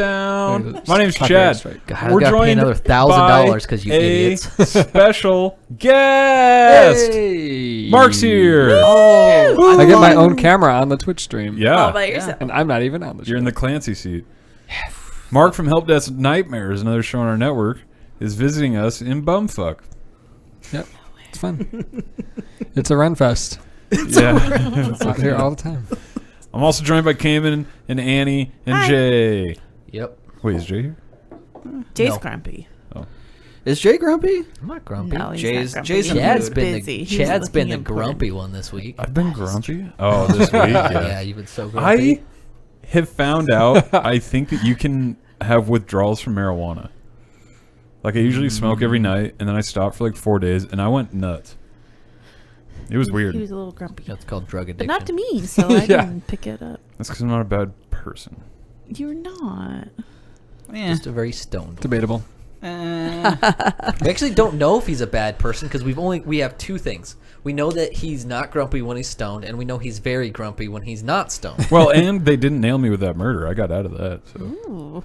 Town. My name's Chad. God, we're joined another $1,000 because you idiots. Special guest. Hey. Mark's here. Oh, I get my own camera on the Twitch stream. Yeah, all by yourself. And I'm not even on the. You're in the Clancy seat. Mark from Helpdesk Nightmares, another show on our network, is visiting us in Bumfuck. Yep, it's fun. It's a run fest. It's out here all the time. I'm also joined by Cayman and Annie and Hi. Jay. Yep. Wait, is Jay here? Jay's No. grumpy. Is Jay grumpy? I'm not grumpy. No, he's Jay's- not grumpy. Jay's in the Chad's mood. been busy. the He's Chad's been looking the important. grumpy one this week. I've been grumpy. Oh, this week. Yeah, you've been so grumpy. I have found out. I think that you can have withdrawals from marijuana. Like I usually smoke every night, and then I stop for like 4 days, and I went nuts. It was weird. He was a little grumpy. That's called drug But addiction. not to me, so I Yeah. didn't pick it up. That's because I'm not a bad person. You're not. Just a very stoned. Debatable. We actually don't know if he's a bad person because we have two things. We know that he's not grumpy when he's stoned, and we know he's very grumpy when he's not stoned. Well, and they didn't nail me with that murder. I got out of that. So Ooh.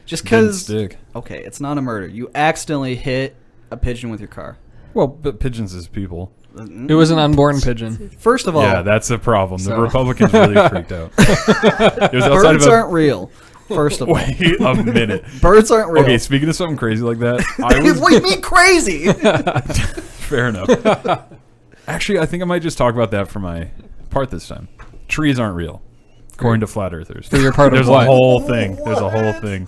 Just didn't because. stick. Okay, it's not a murder. You accidentally hit a pigeon with your car. Well, but pigeons is people. It was an unborn pigeon. First of all, Yeah, that's a problem. The So- Republicans really freaked out. It was outside birds of aren't real. First of all, Wait a minute. birds aren't real. Okay, speaking of something crazy like that, I was What do you mean crazy? fair enough. Actually, I think I might just talk about that for my part this time. Trees aren't real, according to flat earthers. For your part of There's what? a whole thing. There's a whole thing.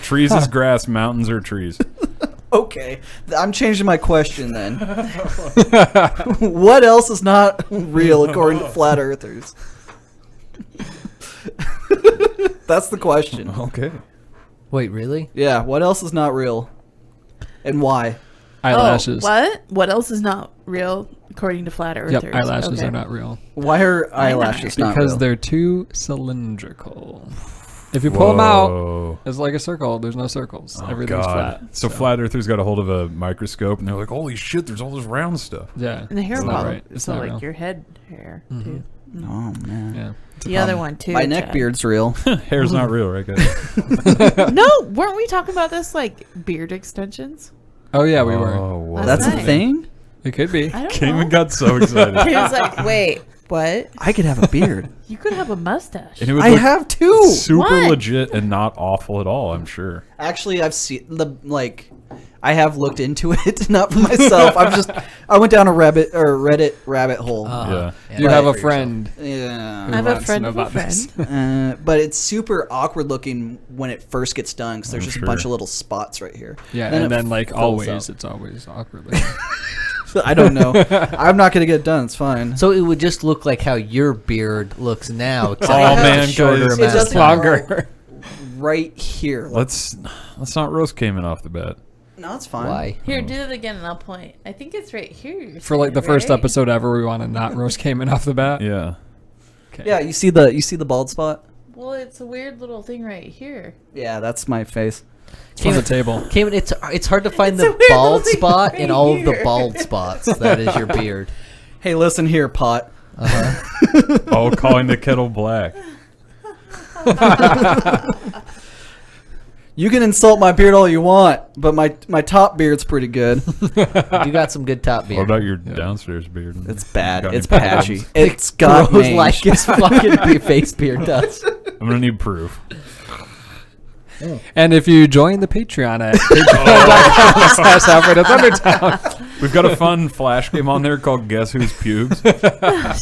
Trees is grass, mountains are trees. Okay, I'm changing my question then. What else is not real according to flat earthers? That's the question. Okay. Wait, really? Yeah, what else is not real? And why? Eyelashes. Oh, what? What else is not real according to flat earthers? Yep, eyelashes Okay. are not real. Why are eyelashes not Because real? they're too cylindrical. If you pull them out, Whoa. it's like a circle. There's no circles. Oh, Everything's God. flat. So flat earthers got a hold of a microscope and they're like, holy shit, there's all this round stuff. Yeah. And the hair it's not follicle. right. It's so not like real. your head hair too. Oh man. Yeah. The other one too. My neck Chad. beard's real. Hair's not real, right, guys? No, weren't we talking about this like beard extensions? Oh yeah, we were. Oh, whoa. Last That's a night. thing? It could be. I don't Cayman know. got so excited. He was like, "Wait, what? I could have a beard. You could have a mustache." And it would I look have two. super What? legit and not awful at all, I'm sure. Actually, I've seen I have looked into it, not for myself. I went down a Reddit rabbit hole. Yeah. You have a friend. Yeah. I have a wants to friend know of a about this. friend. But it's super awkward looking when it first gets done because there's I'm just sure. a bunch of little spots right here. Yeah, Then and it then like fills always, up. it's always awkward. I don't know. I'm not gonna get it done. It's fine. So it would just look like how your beard looks now, except Oh, for man, a shorter guys. It amount of doesn't time. longer. Right here. Let's not roast Cayman off the bat. No, it's fine. Why? Here, do it again, and I'll point. I think it's right here. you're For like the saying, first right? episode ever, we want to not roast Cayman off the bat. Yeah. Okay. Yeah, you see the bald spot? Well, it's a weird little thing right here. Yeah, that's my face. It's from the table. Cayman, it's hard to find It's a the weird bald little thing spot right in all of the here. bald spots. That is your beard. Hey, listen here, pot. Oh, calling the kettle black. You can insult my beard all you want, but my top beard's pretty good. You got some good top What beard. about your downstairs beard? It's bad. Got It's any patchy. problems? It's got Grows mange. like his fucking face beard does. I'm gonna need proof. And if you join the Patreon at patreon.com/halfway-to-thundertown, We've got a fun flash game on there called Guess Whose Pubes.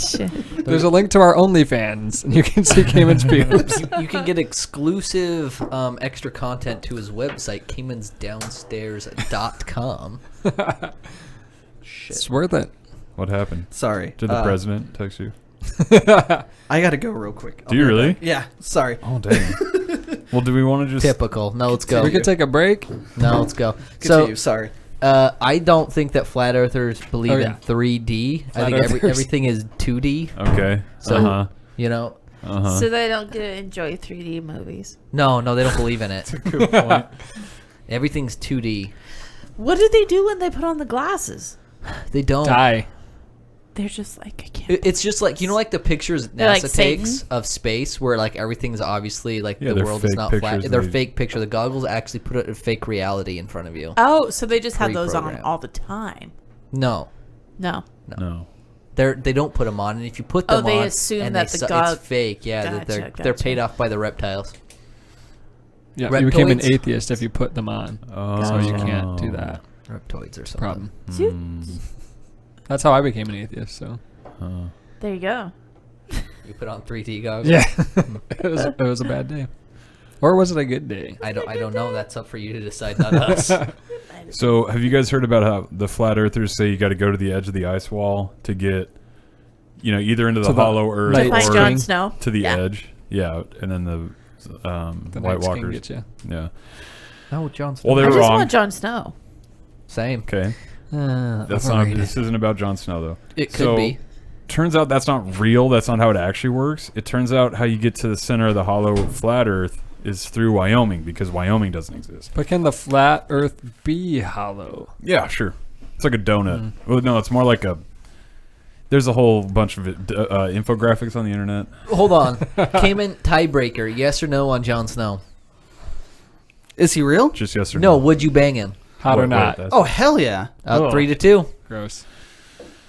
Shit. there's a link to our OnlyFans, and you can see Cayman's pubes. You can get exclusive extra content to his website, CaymansDownstairs.com. It's worth it. What happened? Sorry. Did the president text you? I gotta go real quick. Do you really? Yeah. Sorry. Oh, dang. Well, do we want to just... Typical. No, let's go. We could take a break. No, let's go. Continue. So, Sorry. I don't think that flat earthers believe Oh, yeah. in 3D. Flat I think earthers. everything is 2D. Okay. So, Uh-huh. you know, Uh-huh. So they don't get to enjoy 3D movies. no, they don't believe in it. Good point. Everything's 2D. What do they do when they put on the glasses? They don't. Die. they're just like I can't. It's just like like the pictures They're like NASA takes Satan? of space, where like everything's obviously like the they're world is fake not flat. pictures They're they- fake picture. The goggles actually put a fake reality in front of you. Oh, so they just have those on Pre-programmed. all the time. No, No. No. they don't put them on, and if you put them on, they assume and that it's fake. Yeah, that Gotcha, they're gotcha. paid off by the reptiles. Yeah, you became an Reptoids? atheist if you put them on. Oh. So you can't do that. Reptoids or something. Problem. Mm. That's how I became an atheist. So There you go. You put on 3D goggles. yeah, it was a bad day, or was it a good day? I don't know. That's up for you to decide, not us. So, have you guys heard about how the flat earthers say you got to go to the edge of the ice wall to get, either into the To the hollow earth light To find or Jon Snow. to the Yeah. edge? Yeah, and then the The White Night's King Walkers. get you. Yeah. No, Jon Well, they I were just wrong. want Jon Snow. Same. Okay. That's not. overrated. This isn't about Jon Snow though. It could So, be. Turns out that's not real. That's not how it actually works. It turns out how you get to the center of the hollow flat Earth is through Wyoming, because Wyoming doesn't exist. But can the flat Earth be hollow? Yeah, sure. It's like a donut. Well, no, it's more like a. There's a whole bunch of infographics on the internet. Hold on. Cayman tiebreaker. Yes or no on Jon Snow? Is he real? Just yes or No. Would you bang him? Hot or Wait, not? that's- Oh hell yeah! Oh. 3-2. Gross.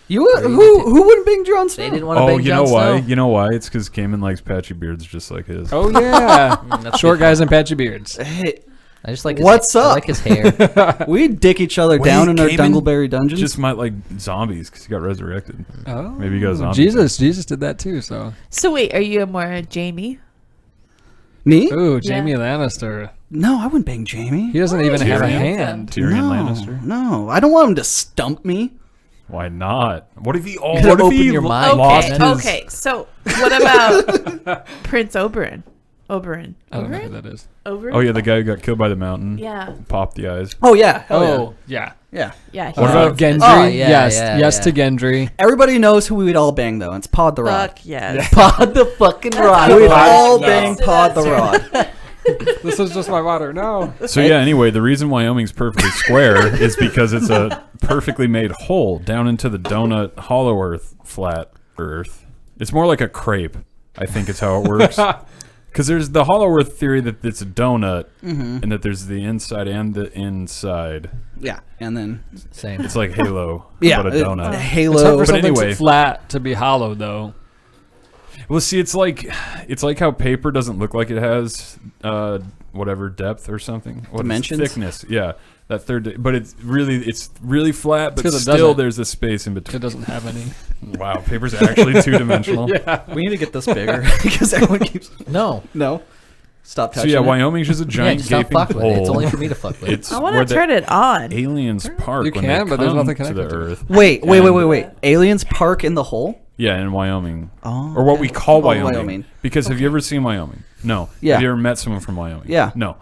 You would, who wouldn't bang Jon Snow? They didn't want to Oh, bang you know Jon why? Snow. You know why? It's because Cayman likes patchy beards just like his. Oh yeah, That's short good. guys and patchy beards. Hey, I just like his What's I up? like his hair. we dick each other Wait, down in our Cayman Dungleberry dungeons. Just might like zombies because he got resurrected. Oh, Maybe you got a zombie Jesus did that too. So, So wait, are you more a Jamie? Me? ooh, Jamie Lannister. No, I wouldn't bang Jamie. He doesn't even have a Tyrion? hand. Tyrion no, Lannister. No, I don't want him to stump me. Why not? What if he? Oh, gotta what if open he your mind. lost Okay, his? okay. So what about Prince Oberyn? Oberyn. I don't know who Oberyn? that is. Oberyn? Oh yeah, the guy who got killed by the mountain. Yeah. Popped the eyes. Oh yeah, hell Oh yeah. yeah. Yeah. What about Gendry? Oh, yeah, yes, yeah, yes yeah. to Gendry. Everybody knows who we'd all bang though. It's Pod the Rod. Fuck yes. Pod the fucking rod. We'd Pod- all no. bang Pod the Rod. This is just my water. No. So yeah, anyway, the reason Wyoming's perfectly square is because it's a perfectly made hole down into the donut hollow earth, flat earth. It's more like a crepe, I think is how it works. Because there's the hollow earth theory that it's a donut and that there's the inside and the inside. Yeah, and then Same. It's like Halo, yeah, but a donut. It's hard Halo. for But something anyway. flat to be hollow, though. Well, see, it's like how paper doesn't look like it has whatever depth or something. What is Dimensions? thickness. Yeah, that third. But it's really flat, but 'cause it still doesn't. there's a space in It between. doesn't have any. Wow, paper's actually two-dimensional. We need to get this bigger because everyone keeps No. no. Stop So touching. yeah, it. Wyoming's just a Yeah, giant just don't gaping fuck with it. It's hole. only for me to fuck with. It's I want where to turn the it on. aliens park You when can, they but there's come nothing to the connected to it. Earth. Wait. Aliens park in the hole? Yeah, in Wyoming, Oh, or what we call Wyoming. Wyoming. Because have you ever seen Wyoming? No. Yeah. Have you ever met someone from Wyoming? Yeah. No.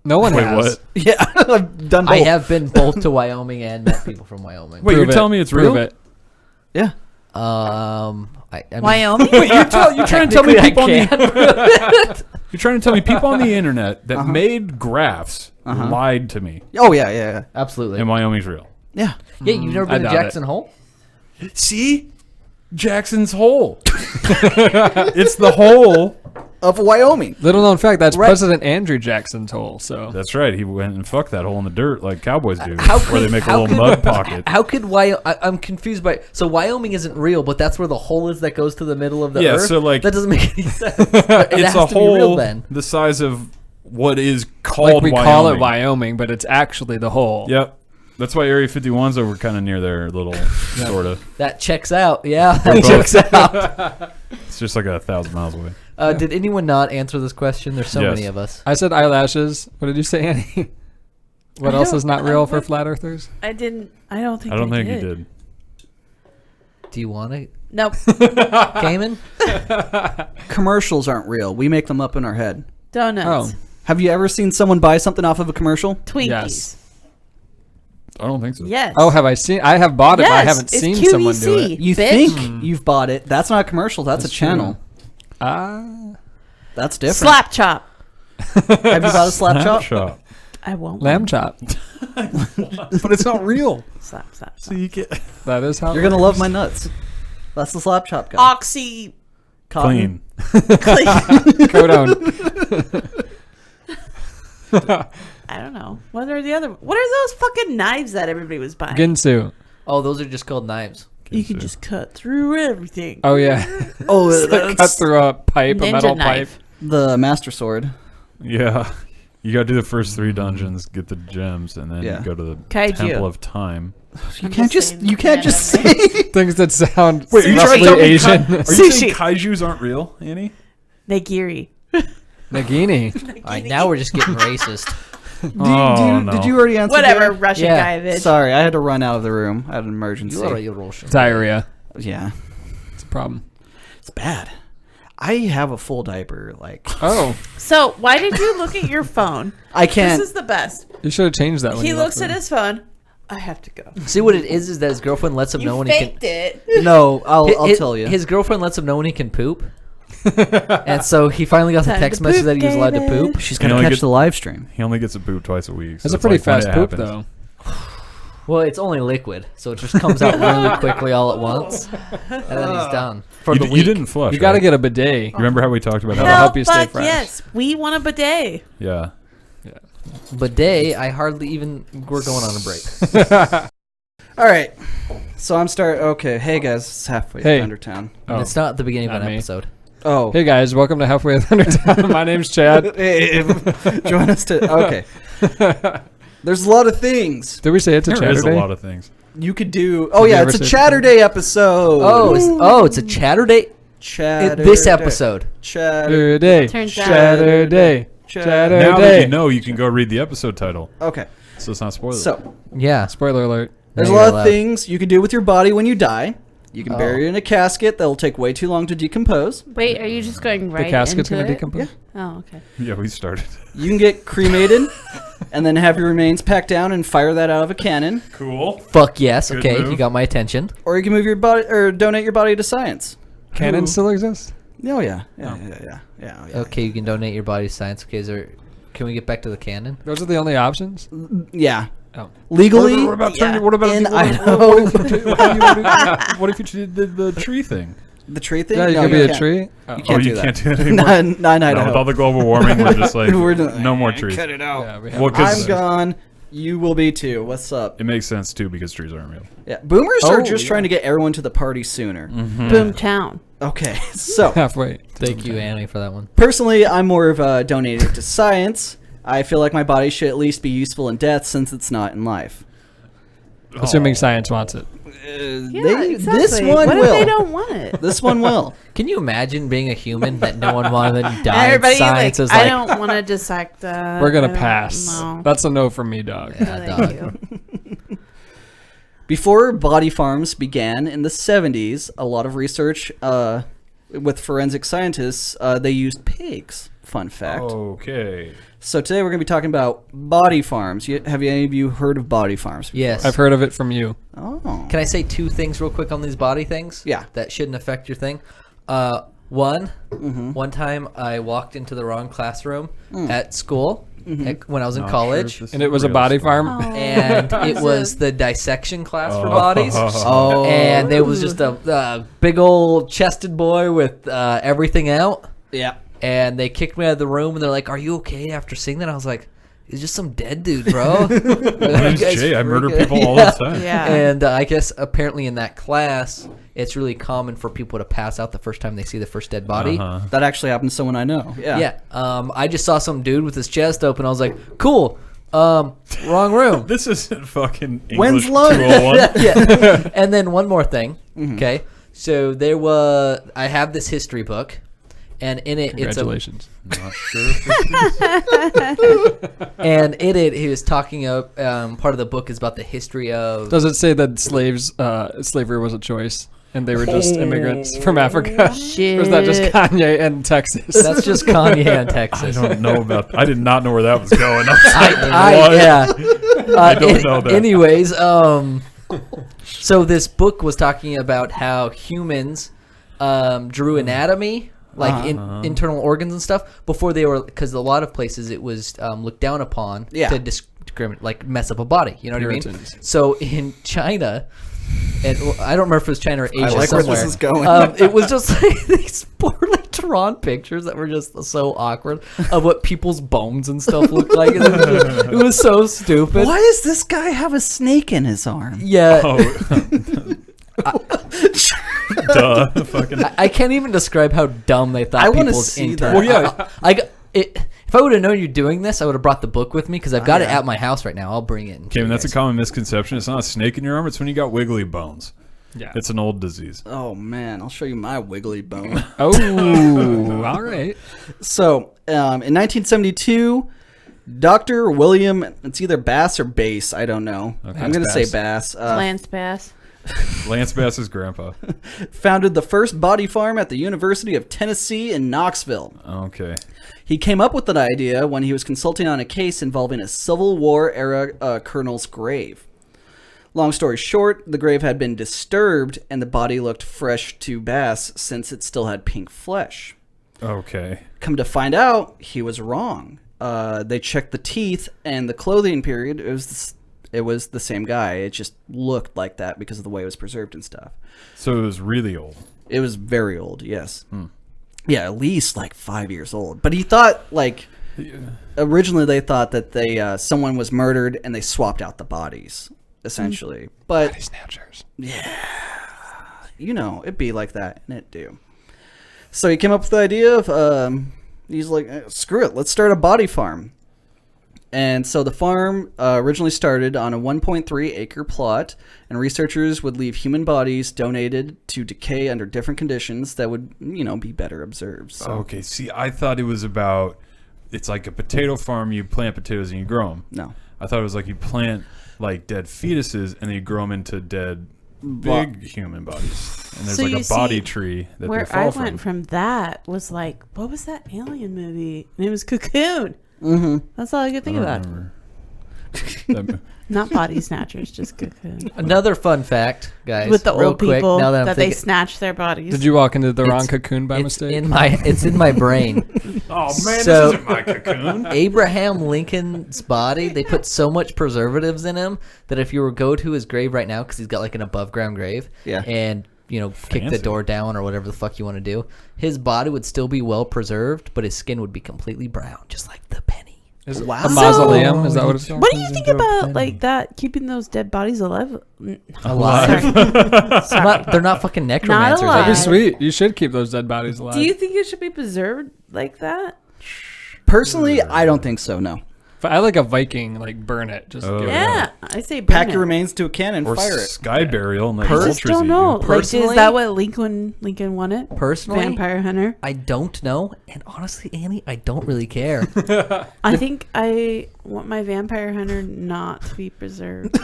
No one Wait, has. what? Yeah, I've done both. I have been both to Wyoming and met people from Wyoming. Wait, Prove you're it. telling me it's Prove real? it. Yeah. I mean, Wyoming? Wait, you're trying to tell me technically I people on can. You're trying to tell me people on the internet that made graphs lied to me, Oh yeah. Absolutely. and Wyoming's real. Yeah. Yeah, you've never I been to doubt Jackson Hole? See, Jackson's Hole. It's the hole. Of Wyoming. Little known fact, that's Right. President Andrew Jackson's hole. So That's right. He went and fucked that hole in the dirt like cowboys do, How where they could- make a how little could- mud pocket. How could I'm confused by. So Wyoming isn't real, but that's where the hole is that goes to the middle of the Yeah, earth? so, like- that doesn't make any sense. It It's has a to be real hole then. the size of what is called like we Wyoming. call it Wyoming, but it's actually the hole. Yep. That's why Area 51's over kind of near there, little sort of. That checks out. Yeah, that both- checks out. It's just like 1,000 miles away. Did anyone not answer this question? There's so Yes. many of us. I said eyelashes. What did you say, Annie? What I else don't- is not real for flat earthers? I didn't. I don't think. I don't think did. you did. Do you want to, Nope. Cayman? Commercials aren't real. We make them up in our head. Donuts. Oh. Have you ever seen someone buy something off of a commercial? Twinkies. Yes. I don't think so. Yes. Oh, have I seen? I have bought it, but I Yes, haven't it's seen QVC. someone do it. You Bitch. think you've bought it. That's not a commercial. That's a channel. Ah. That's different. Slap chop. Have you bought a slap chop? Shop. I won't. Lamb chop. But it's not real. Slap, slap, So slap. you get That is how. You're gonna love my nuts. That's the slap chop guy. Oxy. clean. Codone. I don't know. What are the other? What are those fucking knives that everybody was buying? Ginsu. Oh, those are just called knives. You can just cut through everything. Oh yeah. Oh, Cut that's through a pipe, a Ninja metal knife. pipe. the Master Sword. Yeah. You got to do the first 3 dungeons, get the gems, and then Yeah. go to the Kaiju. Temple of Time. You I'm can't just just saying you can't the just canon. say. Things that sound Wait, are you trying to roughly tell me Asian. Are you saying Sushi. kaijus aren't real, Annie? Nagiri. Nagini. All right, now we're just getting racist. Did you already answer? Whatever, Jared? Russian Yeah. guy, bitch. Sorry, I had to run out of the room. I had an emergency. You're Russian. Diarrhea. Yeah, It's a problem. it's bad. I have a full diaper. Like Oh, So why did you look at your phone? I can't. This is the best. you should have changed that. When He you looks left at his phone. I have to go. See what it is that his girlfriend lets him know You when he faked can. it. No, I'll tell you. His girlfriend lets him know when he can poop, and so he finally got the Time text to message poop, that he was allowed to David. poop. She's He gonna only catch gets- the live stream. He only gets a poop twice a week. So That's a it's pretty like when fast it poop, happens. though. Well, it's only liquid, so it just comes out really quickly all at once, and then he's done for You, the d- week. you didn't flush. You got to right? get a bidet. You remember how we talked about That'll that? help you stay but fresh. yes, we want a bidet. Yeah. Bidet, I hardly even. We're going on a break. All right, so I'm start. Okay, hey guys, it's halfway Hey. under town. Oh. It's not the beginning of Not an me. episode. Oh, Hey guys, welcome to Halfway with Undertown. My name's Chad. Hey, join us to. Okay, there's a lot of things Did we say it's a There is a Chadurday? lot of things. you could do. Oh Did you yeah, ever it's a say- Chadurday episode. It's a Chadurday. Chadurday. This episode. Chadurday. Chadurday. Turns out- Chadurday. Chadurday. Now that you Chadurday. know, you can go read the episode title, Okay, so it's not spoilers. so Yeah. Spoiler alert. there's a Now lot you're of allowed. things you can do with your body when you die. You can Oh. bury it in a casket that'll take way too long to decompose. Wait, are you just going right The casket's into going to it? decompose? Oh, okay. Yeah, we started. You can get cremated and then have your remains packed down and fire that out of a cannon. Cool. Fuck yes. Good Okay, move. you got my attention. Or you can move your body or donate your body to science. Canon Who- still exists? Oh yeah. Yeah, Oh. yeah. Okay, you can donate your body to science. Okay, can we get back to the canon? Those are the only options? Yeah. Oh. Legally, What about Yeah. what about in what Idaho. what if you did the tree thing? The tree thing? Yeah, you No, could be a can't. tree. Oh. You can't do you that. can't do that anymore. Not in No, Idaho. with all the global warming, we're just like We're doing- no more trees. Cut it out. Yeah, we have Well, 'cause- I'm gone. You will be too. What's up? It makes sense too because trees aren't real. Yeah, boomers are Oh, just yeah. trying to get everyone to the party sooner. Boomtown. Okay, so halfway. Thank you, Annie, for that one. personally, I'm more of a donating to science. I feel like my body should at least be useful in death since it's not in life. Assuming science wants it. Yeah, exactly. This one what will. if they don't want it? This one will. Can you imagine being a human that no one wanted to die? Everybody Science like, is I like, don't want to dissect that. We're going I to don't- pass. No. That's a no from me, dog. No, Yeah, thank dog. you. Before body farms began in the 70s, a lot of research with forensic scientists, they used pigs. Fun fact. Okay. So today we're going to be talking about body farms. Have any of you heard of body farms before? Yes. I've heard of it from you. Oh. Can I say 2 things real quick on these body things? Yeah. That shouldn't affect your thing. One time I walked into the wrong classroom at school when I was in Not college. sure if this And is it was a real body story. farm? And it was the dissection class for Oh. bodies. Oh. And there was just a big old chested boy with everything out. Yeah. And they kicked me out of the room and they're like, "Are you okay after seeing that?" I was like, "It's just some dead dude, bro." My name's Jay. I murder people all Yeah. the time. Yeah. And I guess apparently in that class, it's really common for people to pass out the first time they see the first dead body. Uh-huh. That actually happened to someone I know. Yeah. Yeah. I just saw some dude with his chest open. I was like, "Cool." Wrong room. This isn't fucking English When's lunch? 201. Yeah. And then one more thing. Mm-hmm. Okay. So I have this history book, and in it Congratulations. Not sure if and in it he was talking about part of the book is about the history of Does it say that slavery was a choice and they were just immigrants from Africa? Shit. Or is that just Kanye and Texas? that's just Kanye and I Texas. don't know about. I did not know where that was going. I was like, I what? yeah. I don't know that. Anyways, so this book was talking about how humans drew anatomy like internal organs and stuff, before they were, because a lot of places it was looked down upon to discriminate, like mess up a body. You know what I mean? So in China, and I don't remember if it was China or Asia. I like somewhere, where this is going. it was just like these poorly drawn pictures that were just so awkward of what people's bones and stuff looked like. And it was so stupid. Why does this guy have a snake in his arm? Yeah. Duh. Fucking. I can't even describe how dumb they thought I wanna people's see internal. that. Well, yeah. If I would have known you're doing this, I would have brought the book with me because I've got it at my house right now. I'll bring it. Okay, that's a common misconception. It's not a snake in your arm. It's when you got wiggly bones. Yeah. It's an old disease. Oh man, I'll show you my wiggly bone. Oh, all right. So, in 1972, Dr. William, it's either Bass or Bass, I don't know. Okay, I'm going to say Bass. Bass. Lance Bass. Lance Bass's grandpa. Founded the first body farm at the University of Tennessee in Knoxville. Okay. He came up with that idea when he was consulting on a case involving a Civil War era colonel's grave. Long story short, the grave had been disturbed and the body looked fresh to Bass since it still had pink flesh. Okay. Come to find out, he was wrong. They checked the teeth and the clothing period. It was the same guy. It just looked like that because of the way it was preserved and stuff. So it was really old. It was very old, yes. Yeah, at least like 5 years old. But he thought, like, originally they thought that someone was murdered and they swapped out the bodies, essentially. But Body snatchers. yeah, you know, it'd be like that, and it do. So he came up with the idea of, he's like, screw it, let's start a body farm. And so the farm originally started on a 1.3 acre plot, and researchers would leave human bodies donated to decay under different conditions that would, you know, be better observed. So. Okay, see, I thought it was about, it's like a potato farm, you plant potatoes and you grow them. No. I thought it was like you plant like dead fetuses and then you grow them into dead big human bodies. And there's So like you a body see, tree that Where they fall I went from that was like, what was that alien movie? And it was Cocoon. Mm-hmm. That's all I could think about. That, Not Body Snatchers, just Cocoon. Another fun fact, guys. With the real old quick, people now that, that I'm they thinking, snatch their bodies. Did you walk into the wrong It's- cocoon by it's mistake? it's in my brain. oh man, So- this isn't my cocoon. Abraham Lincoln's body, they put so much preservatives in him that if you were go to his grave right now, because he's got like an above ground grave, Yeah. and you know, kick the Fancy. door down or whatever the fuck you want to do, his body would still be well preserved, but his skin would be completely brown, just like the penny. Is it Wow. a mausoleum? Is that what it's called? What do you think about like that? Keeping those dead bodies alive? Alive? Sorry. They're not fucking necromancers. alive. That'd be sweet. You should keep those dead bodies alive. Do you think it should be preserved like that? Personally, I don't think so, no. But I like a Viking, like burn it. Just Oh, give it Yeah, I say burn Pack it. your remains to a cannon, Or fire it. sky burial and let I just vultures don't eat know. you. Like, Personally- is that what Lincoln wanted? Personally, Vampire Hunter. I don't know, and honestly, Annie, I don't really care. I think I want my Vampire Hunter not to be preserved.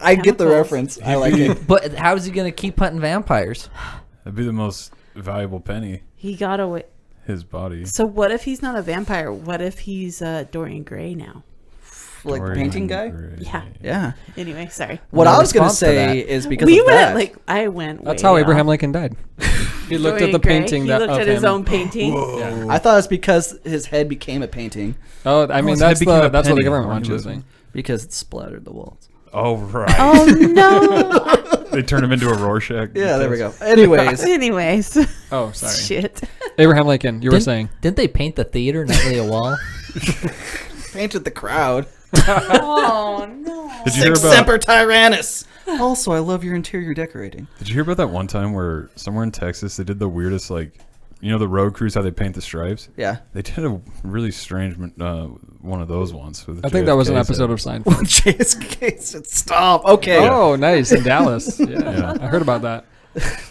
I get the Chemicals. reference. I like it. But how is he gonna keep hunting vampires? That'd be the most valuable penny. He got away. His body. So what if he's not a vampire? What if he's Dorian Gray now? Like the Dorian painting guy? Gray. Yeah. Yeah. Anyway, sorry. What No I was going to response to say that. is because We of went that. like I went. That's way how Abraham off. Lincoln died. He looked at Dorian the Gray, painting he that looked of at his him. own painting. Yeah. I thought it's because his head became a painting Oh, I mean his head that's became a that's what the penny. government Why wants you to was it? think. because it splattered the walls. Oh right. Oh no. They turned him into a Rorschach. Yeah, there we go. Anyways, Anyways, Oh, sorry. shit. Abraham Lincoln, you were Didn't- saying. Didn't they paint the theater, not really a wall? painted the crowd. Oh no. Did you hear Sic about? Semper Tyrannis. Also, I love your interior decorating. Did you hear about that one time where somewhere in Texas they did the weirdest, like, you know, the road crews, how they paint the stripes? Yeah. They did a really strange one of those ones. With I think that was an JFK's episode head. of Seinfeld. JSK said stop. Okay. Oh, nice. In Dallas. Yeah. Yeah. I heard about that.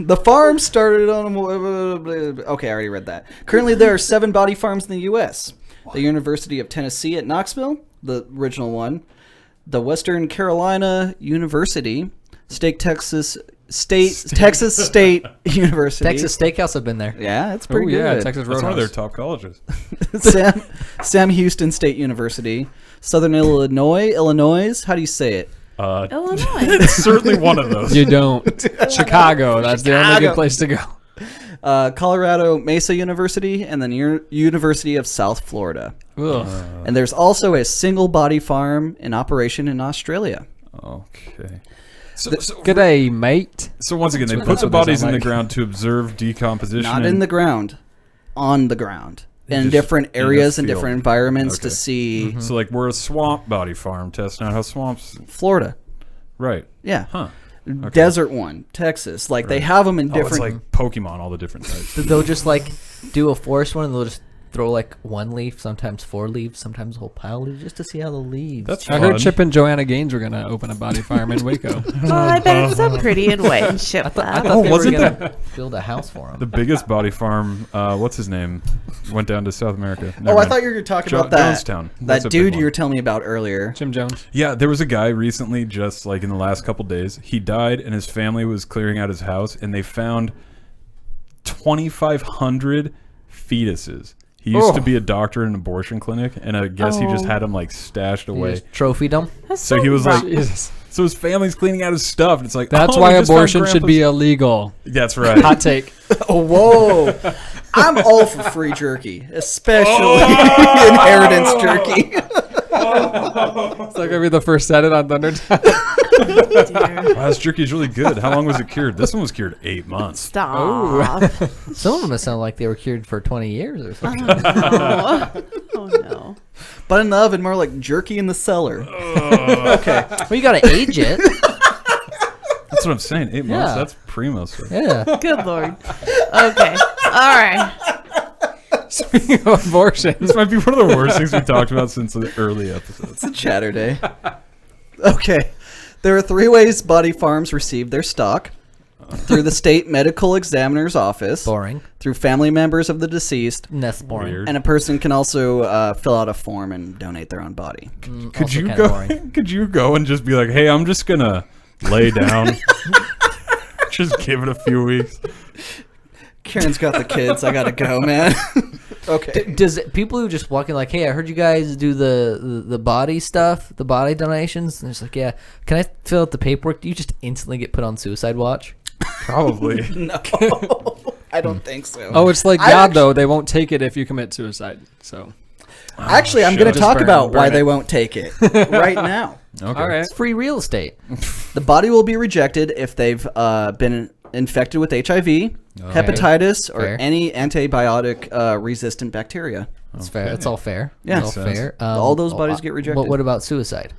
The farm started on... Okay, I already read that. Currently, there are 7 body farms in the U.S. The University of Tennessee at Knoxville, the original one. The Western Carolina University. Texas State University. Texas Steakhouse, I've been there. Yeah, it's Oh, pretty yeah. good. Texas That's one of their Roadhouse. top colleges. Sam Houston State University. Southern Illinois. How do you say it? Illinois. It's certainly one of those. You don't. Chicago. That's the only good place to go. Colorado Mesa University, and then University of South Florida. And there's also a single body farm in operation in Australia. Okay. So Good day, mate. So once again, they put the bodies in the ground to observe decomposition. Not in the ground, on the ground. In different areas and different environments to see. So like we're a swamp body farm testing out how swamps. Florida. Right. Yeah. Huh. Okay. Desert one, Texas. Like they have them in different. It's like Pokemon, all the different types. They'll just like do a forest one and they'll just throw like one leaf, sometimes 4 leaves, sometimes a whole pile of leaves, just to see how the leaves. That's I heard Chip and Joanna Gaines were going to open a body farm in Waco. Oh, I bet it's so pretty and white and shit. I thought they were wasn't going to build a house for them. the biggest body farm. What's his name? Went down to South America. I thought you were talking about that. Jonestown. That dude you were telling me about earlier. Jim Jones. Yeah, there was a guy recently, just like in the last couple days. He died, and his family was clearing out his house, and they found 2,500 fetuses. He used to be a doctor in an abortion clinic, and I guess he just had them like stashed away. Just trophied them. So he was like, so his family's cleaning out his stuff, and it's like That's why abortion should be illegal. That's right. Hot take. Whoa. I'm all for free jerky, especially inheritance jerky. It's like going to be the first edit on Thundertime. Wow, this jerky is really good. How long was it cured? This one was cured 8 months. Stop. Some of them sound like they were cured for 20 years or something. Oh no. But in the oven, more like jerky in the cellar. Okay. Well, you got to age it. That's what I'm saying. 8 months. Yeah. That's primo stuff. Yeah. Good Lord. Okay. All right. Speaking of abortion. This might be one of the worst things we talked about since the early episodes. It's a Chadurday. Okay. There are 3 ways body farms receive their stock. Through the state medical examiner's office. Boring. Through family members of the deceased. That's boring. Weird. And a person can also fill out a form and donate their own body. Could Also you kinda go? boring. Could you go and just be like, "Hey, I'm just gonna lay down, just give it a few weeks." Karen's got the kids. I gotta go, man. Okay. Does people who just walk in like, hey, I heard you guys do the body stuff, the body donations? And it's like, yeah, can I fill out the paperwork? Do you just instantly get put on suicide watch? Probably. No, I don't think so. Oh, it's like God, though. They won't take it if you commit suicide. So, actually, I'm shit. going to Just talk about why burn they it. won't take it right now. Okay. all right. It's free real estate. The body will be rejected if they've been infected with HIV, hepatitis, or Fair. any antibiotic resistant bacteria. It's fair. It's all fair. Yeah. It's all Makes fair. All those bodies get rejected. What about suicide?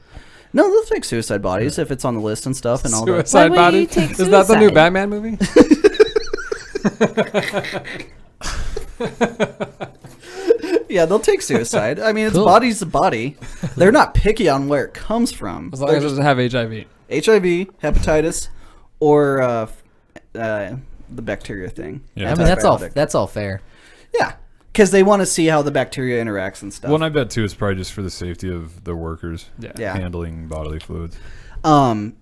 No, they'll take suicide bodies if it's on the list and stuff and all that. Suicide Why body. would you take Is that the new suicide? Batman movie? Yeah, they'll take suicide. I mean, it's Cool. body's a body. They're not picky on where it comes from. As long as it doesn't have HIV. HIV, hepatitis, or the bacteria thing. Yeah. I mean, that's all. Antibiotic. That's all fair. Yeah, because they want to see how the bacteria interacts and stuff. Well, and I bet too, it's probably just for the safety of the workers Yeah. handling bodily fluids.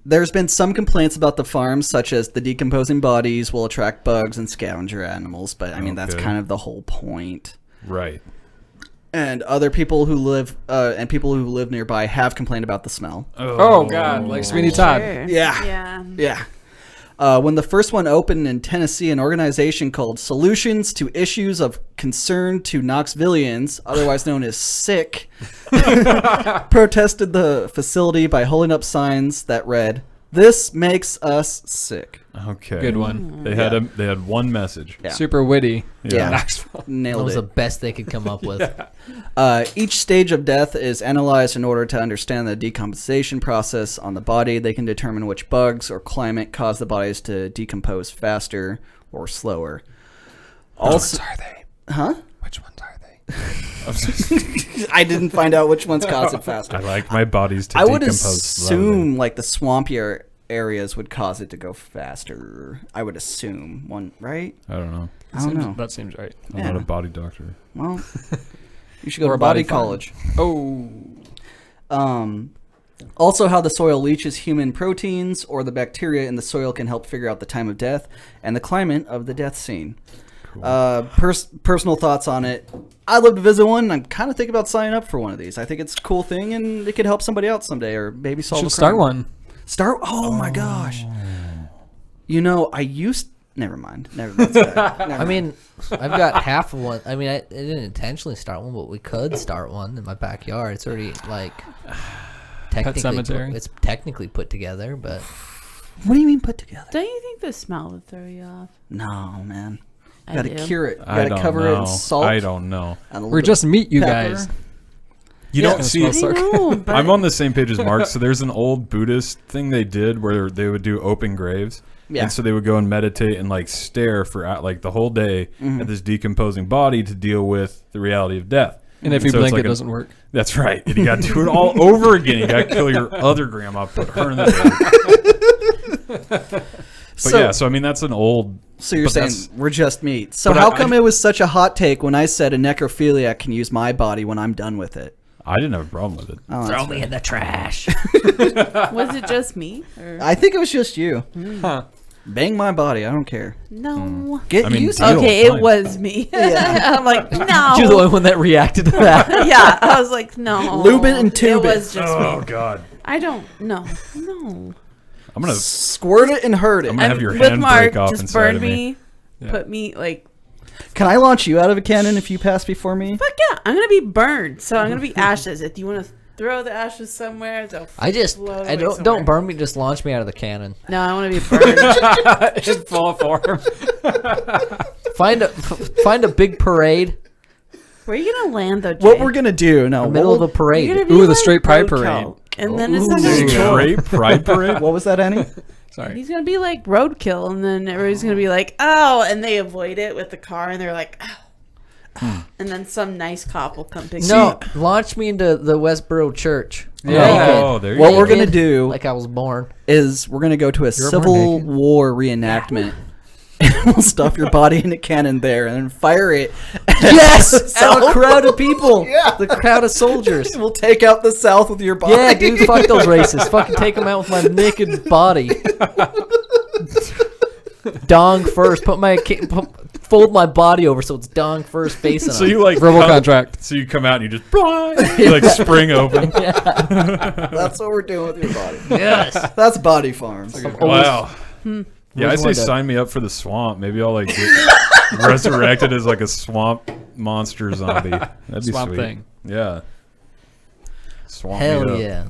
There's been some complaints about the farms, such as the decomposing bodies will attract bugs and scavenger animals, but I mean, that's Okay. kind of the whole point. Right. And other people who live nearby have complained about the smell. Oh, God. Like Sweeney Todd. Sure. Yeah. Yeah. Yeah. When the first one opened in Tennessee, an organization called Solutions to Issues of Concern to Knoxvillians, otherwise known as SICK, protested the facility by holding up signs that read, "This makes us sick." Okay. Good one. They had one message. Yeah. Super witty. Yeah. That Nailed was the it. best they could come up with. Each stage of death is analyzed in order to understand the decomposition process on the body. They can determine which bugs or climate cause the bodies to decompose faster or slower. Also, are they? huh? Which ones are they? I didn't find out which ones cause it faster. I like my bodies to I would decompose slowly. assume like the swampier areas would cause it to go faster. I would assume one, right? I don't know. I don't know. That seems right. I'm Yeah. not a body doctor. Well, you should go Or to a body body farm. college. Oh. Also, how the soil leaches human proteins or the bacteria in the soil can help figure out the time of death and the climate of the death scene. Personal thoughts on it. I'd love to visit one. And I'm kind of thinking about signing up for one of these. I think it's a cool thing, and it could help somebody out someday, or maybe solve a Should start crime. one. Start. Oh my gosh. You know, I used Never mind. I mean, I've got half of one. I mean, I didn't intentionally start one, but we could start one in my backyard. It's already like technically cemetery. It's technically put together, but what do you mean put together? Don't you think the smell would throw you off? No, man. I Gotta do. cure it. I Gotta don't cover know. it in salt. I don't know. We're just meat, you guys. You Yeah. don't see. I know, but I'm on the same page as Mark. So there's an old Buddhist thing they did where they would do open graves. Yeah. And so they would go and meditate and like stare for like the whole day at this decomposing body to deal with the reality of death. And if you so it's blink, like it doesn't work. That's right. And you got to do it all over again. You got to kill your other grandma, put her in the grave. So I mean that's an old. So you're saying we're just meat. So But how come it was such a hot take when I said a necrophiliac can use my body when I'm done with it? I didn't have a problem with it. Oh, throw that's me fair. in the trash. was it just me? Or? I think it was just you. Huh. Bang my body. I don't care. No. Get I mean, used deal. to it. Okay, fine. it was me. I'm like, no. You're the only one that reacted to that. Yeah, I was like, no. Lube it and tube It it. was just Oh me. God. I don't. No. I'm gonna. Squirt it and hurt it. I'm gonna have your With hand Mark, break off just inside burn of me. me. Yeah. Put me like. Can I launch you out of a cannon if you pass before me? Fuck yeah! I'm gonna be burned, so I'm gonna be ashes. If you want to throw the ashes somewhere, they'll I float away don't somewhere. burn me. Just launch me out of the cannon. No, I want to be burned. In full form. Find a big parade. Where are you gonna land though, Jay? What we're gonna do? No, The middle of a You're parade. gonna be Ooh, the like straight pride roadkill. parade. And then it's not gonna There's be a great pride parade. What was that, Annie? Sorry. He's gonna be like roadkill, and then everybody's gonna be like, "Oh," and they avoid it with the car, and they're like, "Oh," and then some nice cop will come pick you No, up. launch me into the Westboro Church. Yeah. Oh, there you What go. we're gonna do Like I was born. is we're gonna go to a born Civil naked. War reenactment. And we'll stuff your body in a cannon there and then fire it. Yes, and a South. crowd of people. Yeah. The crowd of soldiers. We'll take out the South with your body. Yeah, dude, fuck those racists. Fucking take them out with my naked body. Dong first. Fold my body over so it's dong first facing So up. you like Verbal come- contract. So you come out and you just you like spring open. That's what we're doing with your body. Yes. That's body farms. Wow. Yeah, I Always say wanted to- sign me up for the swamp. Maybe I'll like get resurrected as like a swamp monster zombie. That'd be Swamp sweet. thing. Yeah. Swamp me Hell up. yeah.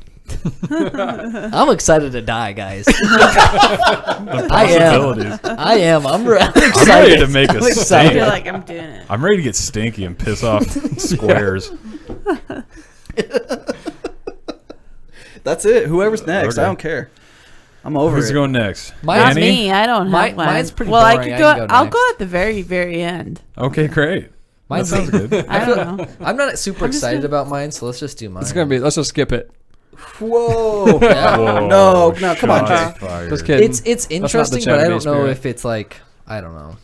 I'm excited to die, guys. The I am. possibilities. I am. I'm excited. I'm ready to make a I'm I excited. feel stink. like I'm doing it. I'm ready to get stinky and piss off squares. That's it. Whoever's next. Okay. I don't care. I'm over Who's it. going next? Mine- Not Annie? me. I don't have one. mine's pretty well, boring. I I could go. can go I'll next. go at the very, very end. Okay, great. Mine That sounds good. I don't know. I'm not super I'm just excited gonna- about mine, so let's just do mine. It's gonna be. Let's just skip it. Whoa. Yeah. Whoa, No, come on, shots Jay. fired. Just kidding. It's not the interesting, but I Chadurday don't know spirit. if it's like I don't know.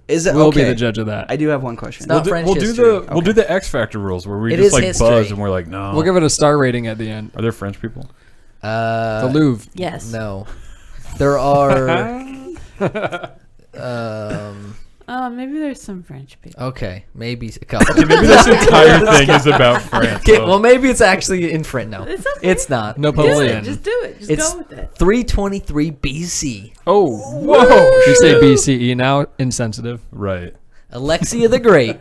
Is it We'll okay? be the judge of that. I do have one question. It's not French we'll do history. we'll do the X Factor rules where we It just is like history. buzz and we're like, no. We'll give it a star rating at the end. Are there French people? The Louvre. Yes. No, there are. Maybe there's some French people. Okay, maybe a couple. Maybe this entire thing is about France. Okay, so- well, maybe it's actually in French. No, It's okay. it's not. Do it. Napoleon. Just do it. Just It's go with it. 323 BC. Oh, whoa! You say BCE now? Insensitive. Right. Alexia the Great.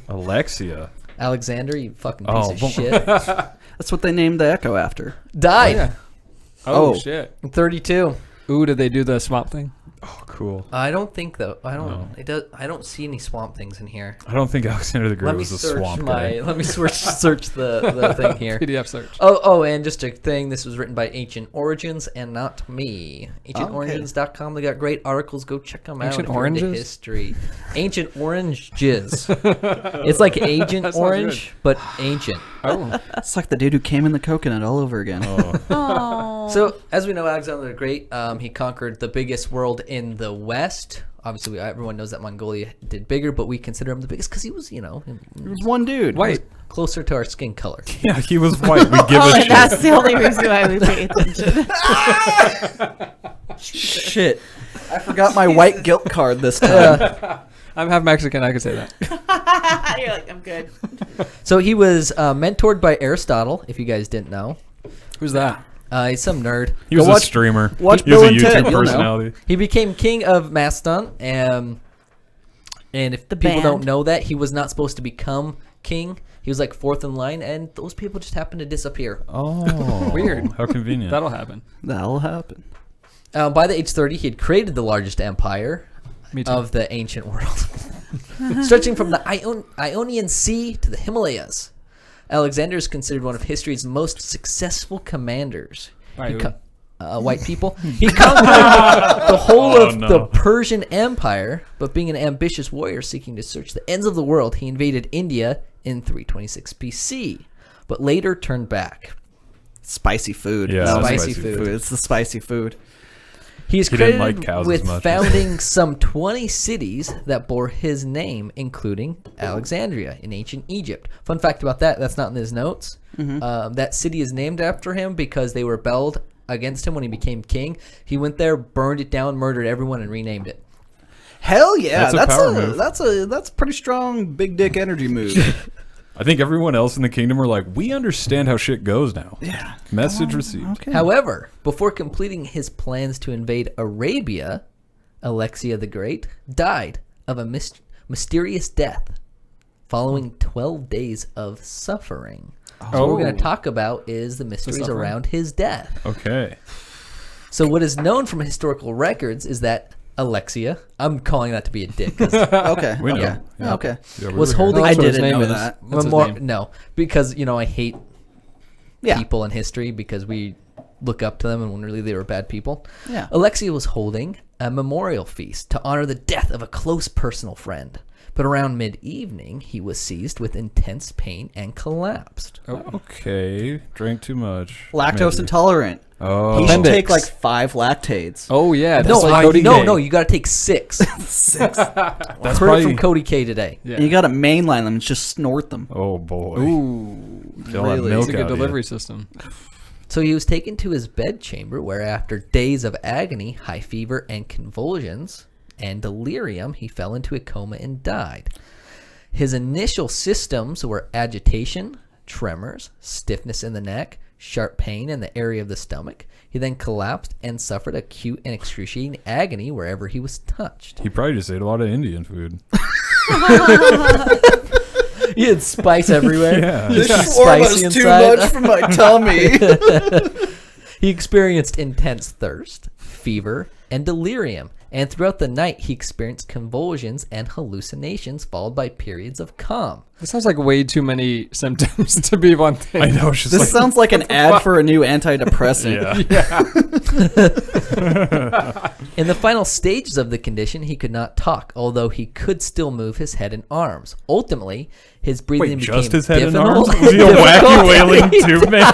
Alexia. Alexander, you fucking piece Oh, of well- shit. That's what they named the Echo after. Died Oh, Oh. shit. in 32. Ooh, did they do the swamp thing? Oh, cool. I don't think though. I don't. No. It does. I don't see any swamp things in here. I don't think Alexander the Great Let me was a search swamp my. guy. Let me search the thing here. PDF search. Oh, and just a thing. This was written by Ancient Origins and not me. AncientOrigins.com. They got great articles. Go check them out. Ancient if you're into Oranges? history. Ancient Oranges. It's like Agent That sounds Orange, but ancient. Oh, It's like the dude who came in the coconut all over again. Oh. Oh. So, as we know, Alexander the Great, he conquered the biggest world in the West. Obviously, everyone knows that Mongolia did bigger, but we consider him the biggest because he was, There's one dude. wait. closer to our skin color. Yeah, he was white. We give Oh, a and shit. that's the only reason why we pay attention. Shit. I forgot my white guilt card this time. I'm half Mexican. I could say that. You're like, I'm good. So he was mentored by Aristotle, if you guys didn't know. Who's that? He's some nerd. He was Go a watch- streamer. watch He was Bill a and Ted, YouTube you'll know. personality. He became king of Macedon, and if the people band. don't know that, he was not supposed to become king. He was like fourth in line, and those people just happened to disappear. Oh, Weird. How convenient. That'll happen. That'll happen. By the age 30, he had created the largest empire Me too. of the ancient world, stretching from the Ionian Sea to the Himalayas. Alexander is considered one of history's most successful commanders. By who? White people. He conquered the whole of no. the Persian Empire, but being an ambitious warrior seeking to search the ends of the world, he invaded India in 326 BC, but later turned back. Spicy food. Yeah, No, Spicy food. It's the spicy food. He is He didn't credited like cows as with much. founding some 20 cities that bore his name, including Alexandria in ancient Egypt. Fun fact about that, that's not in his notes. That city is named after him because they rebelled against him when he became king. He went there, burned it down, murdered everyone, and renamed it. Hell yeah, That's a power move. that's pretty strong big dick energy move. I think everyone else in the kingdom are like, we understand how shit goes now. Yeah. Message received. Okay. However, before completing his plans to invade Arabia, Alexia the Great died of a mysterious death following 12 days of suffering. So what we're going to talk about is the mysteries suffering. around his death. Okay. So what is known from historical records is that Alexia, I'm calling that to be a dick, 'cause Okay. We know. Okay. Yeah. Okay. Yeah, was we're holding. I That's what his didn't name know is. that. That's his more, name. no, because I hate Yeah. people in history because we look up to them and when really they were bad people. Yeah. Alexia was holding a memorial feast to honor the death of a close personal friend. But around mid-evening, he was seized with intense pain and collapsed. Okay. Drank too much. Lactose Maybe. intolerant. Oh. He should Appendix. take like 5 lactates. Oh yeah, that's No, like Cody K. you got to take 6. That's Heard it probably. from Cody K today. Yeah. And you got to mainline them and just snort them. Oh boy. Ooh, Fill that really? milk it's a good out of you. delivery system. So he was taken to his bedchamber where after days of agony, high fever, and convulsions, and delirium, he fell into a coma and died. His initial symptoms were agitation, tremors, stiffness in the neck, sharp pain in the area of the stomach. He then collapsed and suffered acute and excruciating agony wherever he was touched. He probably just ate a lot of Indian food. He had spice everywhere. Yeah. This It's shawarma spicy is too inside. much for my tummy. He experienced intense thirst, fever, and delirium. And throughout the night, he experienced convulsions and hallucinations, followed by periods of calm. This sounds like way too many symptoms to be one thing. I know. It's just This like, sounds like an ad for a new antidepressant. yeah. In the final stages of the condition, he could not talk, although he could still move his head and arms. Ultimately, his breathing Wait, became just his head and difficult. arms? Was he a wacky wailing tube man?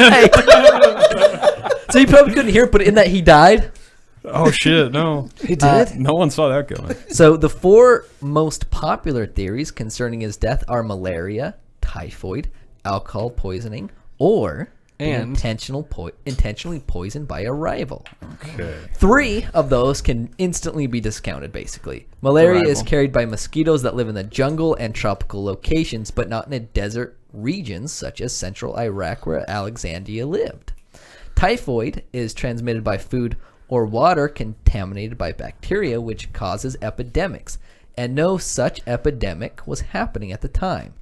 So he probably couldn't hear, but in that he died. Oh shit! No, He did. no one saw that coming. So the 4 most popular theories concerning his death are malaria, typhoid, alcohol poisoning, or being And- intentionally poisoned by a rival. Okay. 3 of those can instantly be discounted, basically. Malaria is Rival. carried by mosquitoes that live in the jungle and tropical locations, but not in the desert regions such as central Iraq where Alexandria lived. Typhoid is transmitted by food or water contaminated by bacteria, which causes epidemics, and no such epidemic was happening at the time.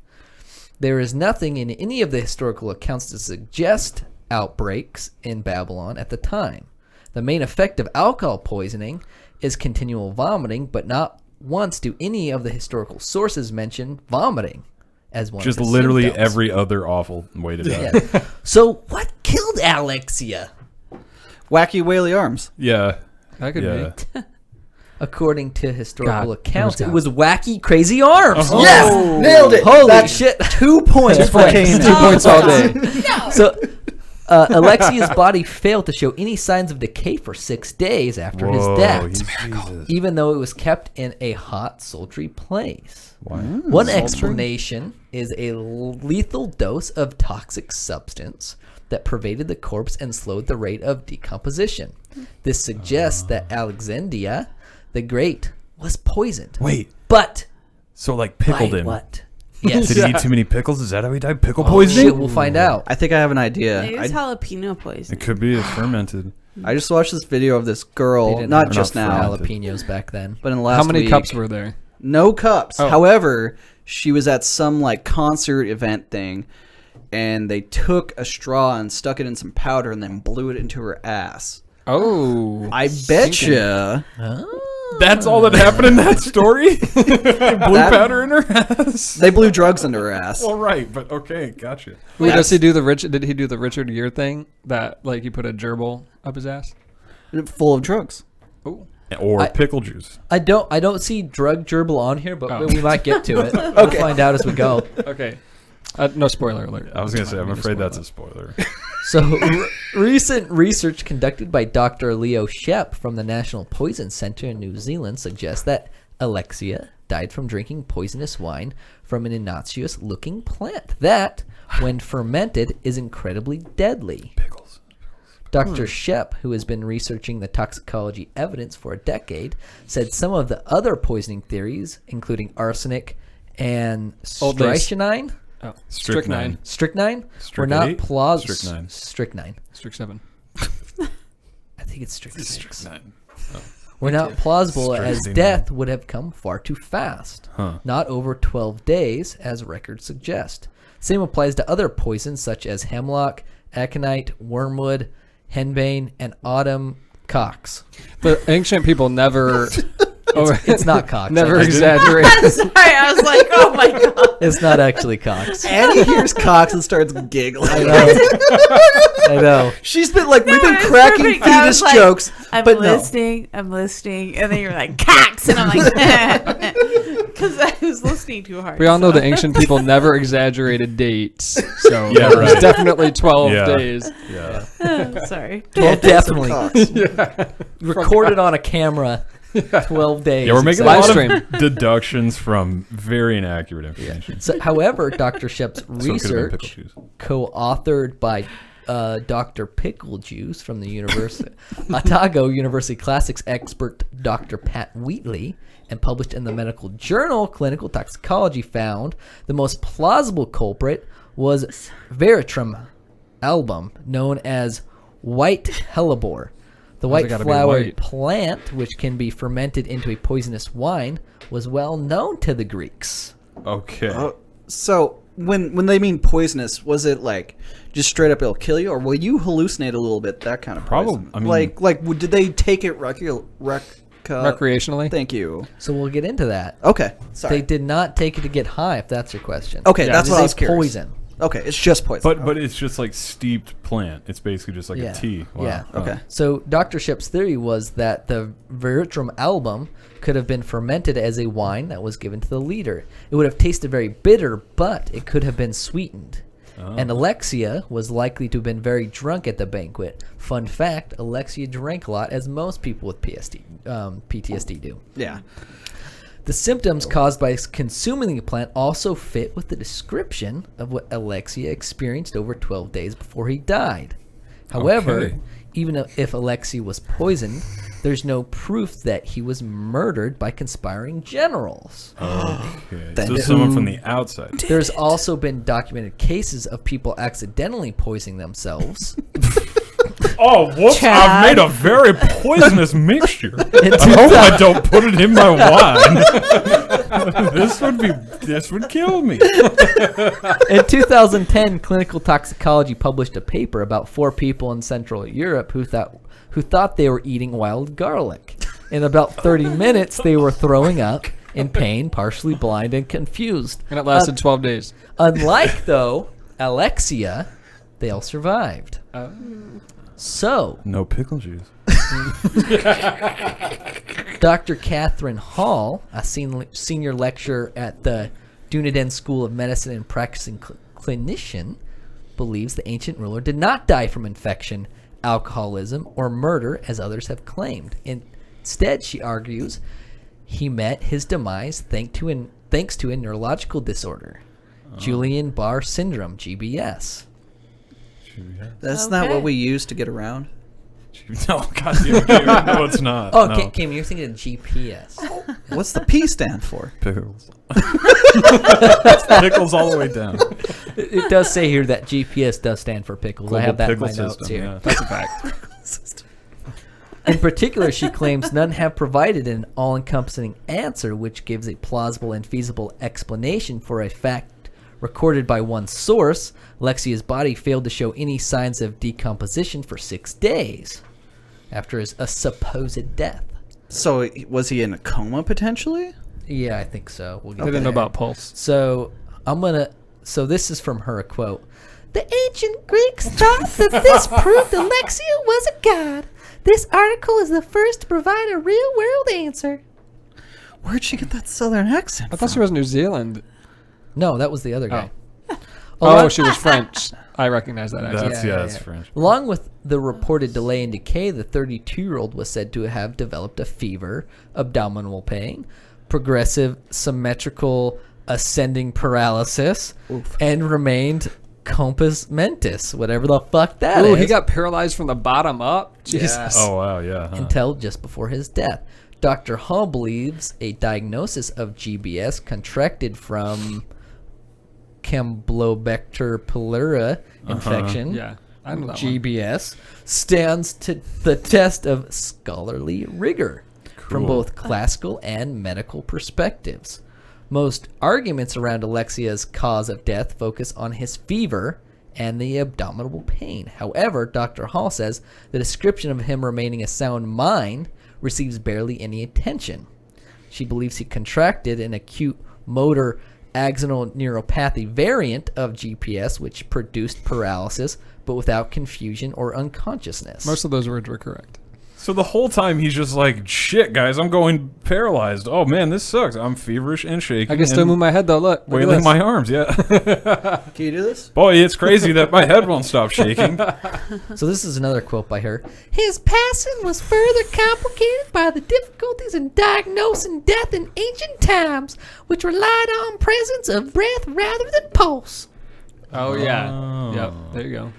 There is nothing in any of the historical accounts to suggest outbreaks in Babylon at the time. The main effect of alcohol poisoning is continual vomiting, but not once do any of the historical sources mention vomiting as one Just of the literally symptoms. every other awful way to die. Yeah. So what killed Alexia? Wacky whaley arms. Yeah. That could Yeah. be. According to historical God, accounts, who's it God? was wacky, crazy arms. Oh. Yes! Nailed it! Holy That's shit. 2 points for points. Kanan. 2 points all day. So, Alexia's body failed to show any signs of decay for 6 days after his death, Jesus. even though it was kept in a hot, sultry place. Why? One explanation is a lethal dose of toxic substance that pervaded the corpse and slowed the rate of decomposition. This suggests that Alexandria the Great was poisoned. Wait. But So like pickled by him. what? Yes. Did he eat too many pickles? Is that how he died? Pickle Oh, poisoning? shit, we'll find out. I think I have an idea. Maybe it's jalapeno poison. It could be a fermented. I just watched this video of this They girl, didn't not have just enough now, jalapenos back then. but in the last How many week. cups were there? No cups. Oh. However, she was at some like concert event thing, and they took a straw and stuck it in some powder and then blew it into her ass. Oh. I betcha. That's all that happened in that story? Blue powder in her ass? They blew drugs into her ass. Well, right, but okay, gotcha. Wait, does he do the Did he do the Richard Gere thing that like he put a gerbil up his ass? Full of drugs. Oh. Or pickle juice. I don't see drug gerbil on here, but Oh. we might get to it. We'll find out as we go. Okay. No spoiler alert. I was going to say, I'm afraid that's a spoiler. spoiler. So, recent research conducted by Dr. Leo Shep from the National Poison Center in New Zealand suggests that Alexia died from drinking poisonous wine from an innocuous-looking plant that, when fermented, is incredibly deadly. Pickles. Dr. Shep, who has been researching the toxicology evidence for a decade, said some of the other poisoning theories, including arsenic and Old Lace. strychnine, Oh. Strychnine. were not Strychnine? plausible. Strychnine. Strychnine. Strict 7. I think it's strychnine. Strychnine. Were not plausible as Strychnine. death would have come far too fast. Huh. Not over 12 days, as records suggest. Same applies to other poisons such as hemlock, aconite, wormwood, henbane, and autumn cocks. The ancient people never. It's not cocks. Never I- exaggerate. Sorry, I was like, oh my god. It's not actually cocks. Annie hears Cox and starts giggling. I know. I know. She's been like, we've No, been it's cracking perfect. I fetus was like, jokes, I'm but no. listening, and then you're like, cocks, and I'm like, because I was listening too hard. We all know so. the ancient people never exaggerated dates. So Yeah, it was right. definitely 12 Yeah. days. Yeah. Sorry. Well, definitely. Cox. Recorded on a camera. 12 days. Yeah, we're making Live a lot stream. of deductions from very inaccurate information. So, however, Dr. Shep's So it could've been pickle research, juice. co-authored by Dr. Pickle Juice from the University Otago University Classics expert Dr. Pat Wheatley, and published in the medical journal Clinical Toxicology, found the most plausible culprit was Veratrum album, known as white hellebore. The Why's it white gotta be flowered white? plant, which can be fermented into a poisonous wine, was well known to the Greeks. Okay. So when they mean poisonous, was it like just straight up it'll kill you, or will you hallucinate a little bit? That kind of poison? I mean- like did they take it Recreationally? Thank you. So we'll get into that. Okay, sorry. They did not take it to get high, if that's your question. Okay, Yeah, that's It what is I was a curious. poison. Okay, it's just poison. But it's just like steeped plant. It's basically just like Yeah. a tea. Wow. Yeah. Huh. Okay. So Dr. Shep's theory was that the Veratrum album could have been fermented as a wine that was given to the leader. It would have tasted very bitter, but it could have been sweetened. And Alexia was likely to have been very drunk at the banquet. Fun fact, Alexia drank a lot, as most people with PTSD do. yeah. The symptoms caused by consuming the plant also fit with the description of what Alexia experienced over 12 days before he died. However, Okay. even if Alexia was poisoned, there's no proof that he was murdered by conspiring generals. Okay. Then So who someone from the outside. There's also been documented cases of people accidentally poisoning themselves. Oh, whoops! Chad. I've made a very poisonous mixture. In I hope I don't put it in my wine. This would kill me. In 2010, Clinical Toxicology published a paper about 4 people in Central Europe who thought they were eating wild garlic. In about 30 minutes, they were throwing up, in pain, partially blind, and confused. And it lasted 12 days. Unlike, though, Alexia, they all survived. So, No pickle juice. Dr. Catherine Hall, a senior lecturer at the Dunedin School of Medicine and practicing clinician, believes the ancient ruler did not die from infection, alcoholism, or murder, as others have claimed. Instead, she argues, he met his demise thanks to a neurological disorder, Guillain-Barré syndrome, GBS. That's not Okay. what we use to get around. No, goddamn, no, it's not. Oh, no. Kim, you're thinking of GPS. What's the P stand for? Pickles. Pickles all the way down. It does say here that GPS does stand for pickles. I have that in my notes here. Yeah. That's a fact. In particular, she claims none have provided an all-encompassing answer which gives a plausible and feasible explanation for a fact recorded by one source. Alexia's body failed to show any signs of decomposition for 6 days after a supposed death. So was he in a coma potentially? Yeah, I think so. We'll get I didn't know about pulse. So So this is from her, a quote. The ancient Greeks thought that this proved Alexia was a god. This article is the first to provide a real-world answer. Where'd she get that southern accent I thought she was New Zealand. No, that was the other guy. Oh, she was French. I recognize that accent. That's French. Along with the reported delay in decay, the 32-year-old was said to have developed a fever, abdominal pain, progressive symmetrical ascending paralysis, and remained compos mentis, whatever the fuck that is. He got paralyzed from the bottom up? Jesus. Yeah. Oh, wow, yeah. Huh. Until just before his death. Dr. Hall believes a diagnosis of GBS contracted from Campylobacter pylori infection, Yeah. I know that one. GBS, stands to the test of scholarly rigor from both classical and medical perspectives. Most arguments around Alexia's cause of death focus on his fever and the abdominal pain. However, Dr. Hall says the description of him remaining a sound mind receives barely any attention. She believes he contracted an acute motor axonal neuropathy variant of GPS, which produced paralysis, but without confusion or unconsciousness. Most of those words were correct. So the whole time he's just like, shit, guys, I'm going paralyzed. Oh, man, this sucks. I'm feverish and shaking. I can still move my head, though. Look. Wailing my arms, yeah. Can you do this? Boy, it's crazy that my head won't stop shaking. So this is another quote by her. His passing was further complicated by the difficulties in diagnosing death in ancient times, which relied on presence of breath rather than pulse. Oh, yeah. Yep. There you go.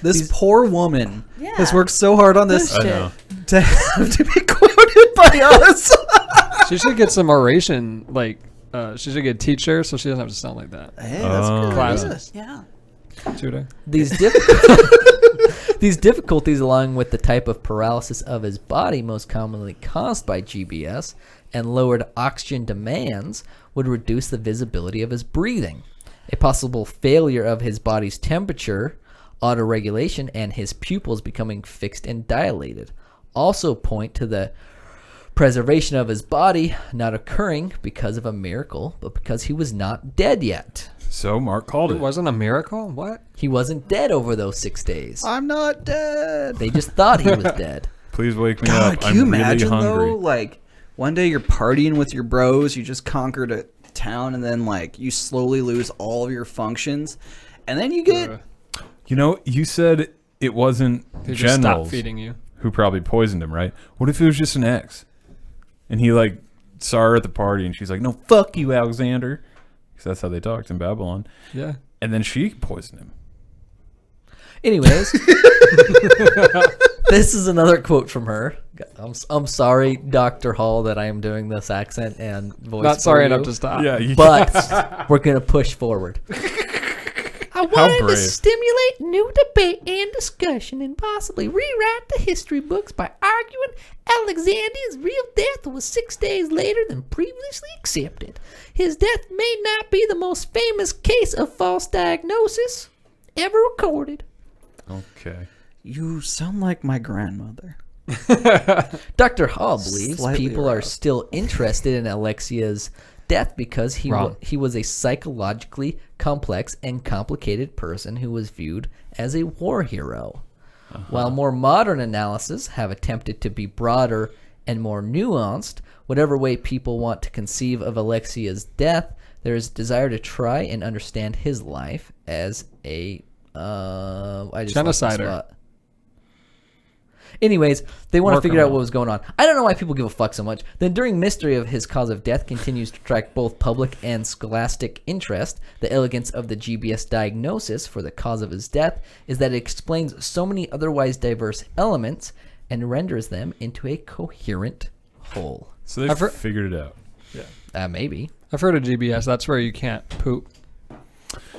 This poor woman Yeah. has worked so hard on this I know. to have to be quoted by us. She should get some oration, she should get a teacher so she doesn't have to sound like that. Hey, that's good. Classes. Yeah. Chadurday. These difficulties, along with the type of paralysis of his body most commonly caused by GBS and lowered oxygen demands, would reduce the visibility of his breathing. A possible failure of his body's temperature, autoregulation, and his pupils becoming fixed and dilated also point to the preservation of his body not occurring because of a miracle, but because he was not dead yet. So Mark called It it. wasn't a miracle? What? He wasn't dead over those 6 days. I'm not dead. They just thought he was dead. Please wake me God, up. can you I'm really imagine hungry. though? Like one day you're partying with your bros, you just conquered a town, and then like you slowly lose all of your functions, and then you get You know, you said it wasn't They just stopped generals feeding you. who probably poisoned him, right? What if it was just an ex? And he like saw her at the party and she's like, no, fuck you, Alexander. Because that's how they talked in Babylon. Yeah. And then she poisoned him. Anyways, this is another quote from her. I'm sorry, Dr. Hall, that I am doing this accent and voice. Not sorry for you, enough to stop. but we're gonna push forward. I wanted to brave. stimulate new debate and discussion and possibly rewrite the history books by arguing Alexander's real death was 6 days later than previously accepted. His death may not be the most famous case of false diagnosis ever recorded. Okay. you sound like my grandmother. Dr. Hall believes Slightly people are aroused. still interested in Alexia's death because he was a psychologically complex and complicated person who was viewed as a war hero. While more modern analyses have attempted to be broader and more nuanced, whatever way people want to conceive of Alexia's death, there is a desire to try and understand his life as a I just lost my Genocider. spot. Anyways, they want to More figure out criminal. what was going on. I don't know why people give a fuck so much. The enduring mystery of his cause of death continues to attract both public and scholastic interest. The elegance of the GBS diagnosis for the cause of his death is that it explains so many otherwise diverse elements and renders them into a coherent whole. So they figured it out. Maybe. I've heard of GBS. That's where you can't poop.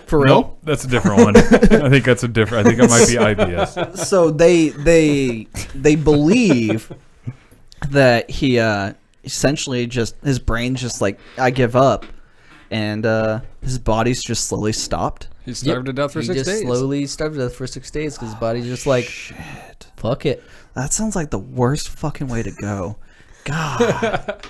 For real? Nope, that's a different one. I think that's a different. I think it might be IBS. So they believe that he essentially just his brain's just like, I give up, and his body's just slowly stopped. He starved to death for 6 days. He just slowly starved to death for 6 days because his body's just like, Shit. fuck it. That sounds like the worst fucking way to go. God.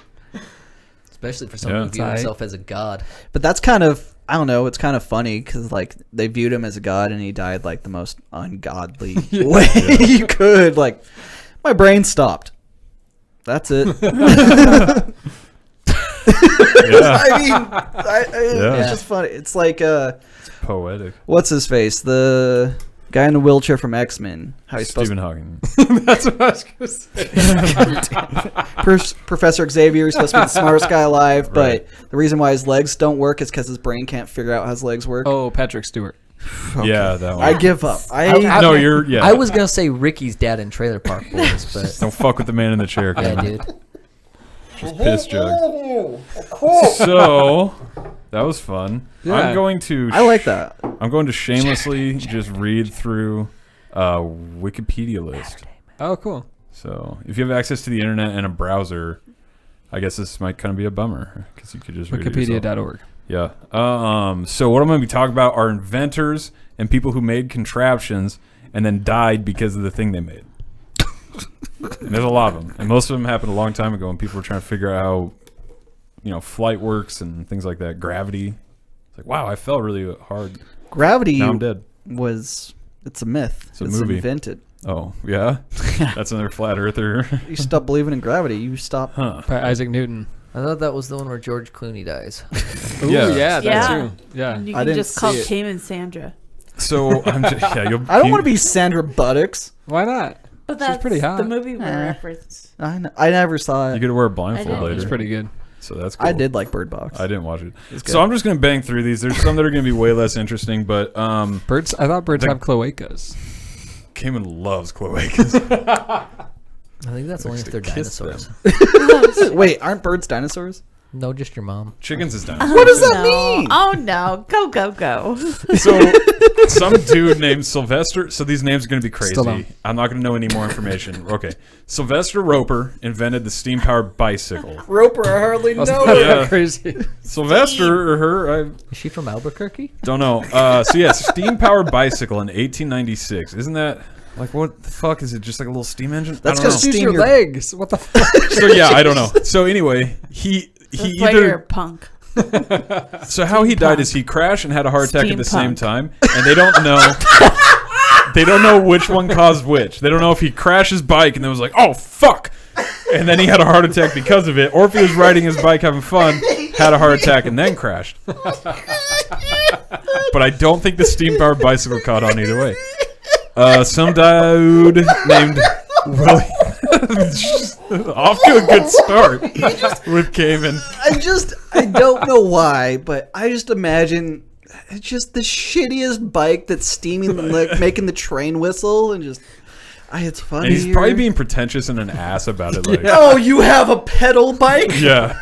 Especially for someone who views himself as a god. But that's kind of, I don't know, it's kind of funny because like they viewed him as a god and he died like the most ungodly way you could. Like, my brain stopped. That's it. Yeah. I mean, it's just funny. It's like, It's poetic. what's his face? The guy in the wheelchair from X-Men. How he's Stephen Hawking. That's what I was going to say. Professor Xavier is supposed to be the smartest guy alive, Right. but the reason why his legs don't work is because his brain can't figure out how his legs work. Oh, Patrick Stewart. Yeah, that one. I give up. No, you're. Yeah. I was going to say Ricky's dad in Trailer Park Boys, but Don't fuck with the man in the chair. yeah, Kevin. dude. Just piss jugs. So that was fun. Yeah. I'm going to. I like that. I'm going to shamelessly just read through a Wikipedia list. Oh, cool. So if you have access to the internet and a browser, I guess this might kind of be a bummer because you could just read it yourself. Wikipedia.org. Yeah. So what I'm going to be talking about are inventors and people who made contraptions and then died because of the thing they made. And there's a lot of them, and most of them happened a long time ago when people were trying to figure out how, flight works and things like that. Gravity. It's like, wow, I fell really hard. Gravity Now I'm dead. it's a myth. It's a movie. Invented. Oh, yeah? That's another flat earther. You stop believing in gravity. You stop. Huh. By Isaac Newton. I thought that was the one where George Clooney dies. Ooh, Yeah. yeah, that Yeah. too. Yeah. You I can didn't just call see it. Kim and Sandra. So I'm just, I don't want to be Sandra Buttocks. Why not? But that's pretty hot. the movie we Eh. referenced. I never saw You it. get to wear a I blindfold know. later. It's pretty good. So that's cool. I did like Bird Box. I didn't watch it. good. So I'm just going to bang through these. There's some that are going to be way less interesting, but Birds. I thought birds have cloacas. Cayman loves cloacas. I think that's only if they're Kiss dinosaurs. Wait, aren't birds dinosaurs? No, just your mom. Chickens is dinosaurs. What does that No. mean? Oh no! Go go go! So some dude named Sylvester. So these names are going to be Still crazy. don't. I'm not going to know any more information. Okay. Sylvester Roper invented the steam-powered bicycle. Roper, I hardly That's know. not Yeah. that crazy. Sylvester or her, I Is she from Albuquerque? don't know. So yes, steam-powered bicycle in 1896. Isn't that like what the fuck is it? Just like a little steam engine? That's I don't because know. Use steam your your- legs. What the fuck? So yeah, I don't know. So anyway, he That's why you're a either punk. so how he died is he crashed and had a heart attack at the same Steampunk. time, and they don't know. They don't know which one caused which. They don't know if he crashed his bike and then was like, "Oh fuck," and then he had a heart attack because of it, or if he was riding his bike having fun, had a heart attack and then crashed. But I don't think the steam-powered bicycle caught on either way. Some dude named Willie. Off to a good start with Cayman. I don't know why, but I just imagine it's just the shittiest bike that's steaming, like making the train whistle, and just, it's funny. And he's probably being pretentious and an ass about it. Like, Oh, you have a pedal bike? yeah.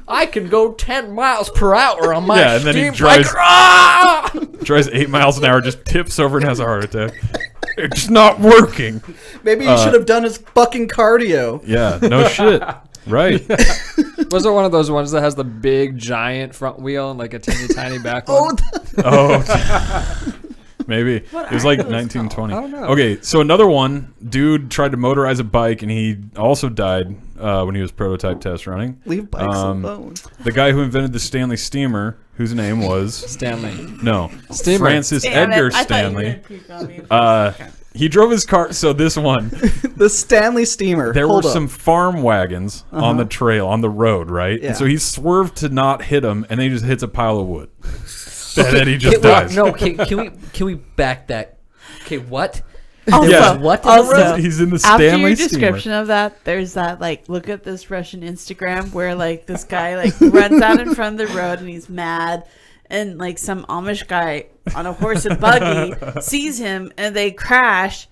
I can go 10 miles per hour on my Yeah, and then he steam drives, bike. drives 8 miles an hour, just tips over and has a heart attack. It's not working. Maybe he should have done his fucking cardio. Yeah, no shit. Right. Was it one of those ones that has the big giant front wheel and like a teeny tiny back one? Oh, maybe. It was like 1920. I don't know. Okay, so another one, dude tried to motorize a bike and he also died when he was prototype test running. Leave bikes alone. The guy who invented the Stanley steamer, whose name was Stanley. no Steamer. Francis Damn it, Edgar I thought you were Stanley. gonna pick on me for a second. He drove his car. So this one, The Stanley steamer. there Hold were up. some farm wagons on the trail, on the road, right? Yeah. And so he swerved to not hit him, and then he just hits a pile of wood. And then he just Wait, dies. no, can we back that? Okay, what? Also, Yeah. What? Also, He's in the after Stanley your steamer. description of that, there's that like, look at this Russian Instagram where like this guy like runs out in front of the road and he's mad, and like some Amish guy on a horse and buggy sees him and they crash.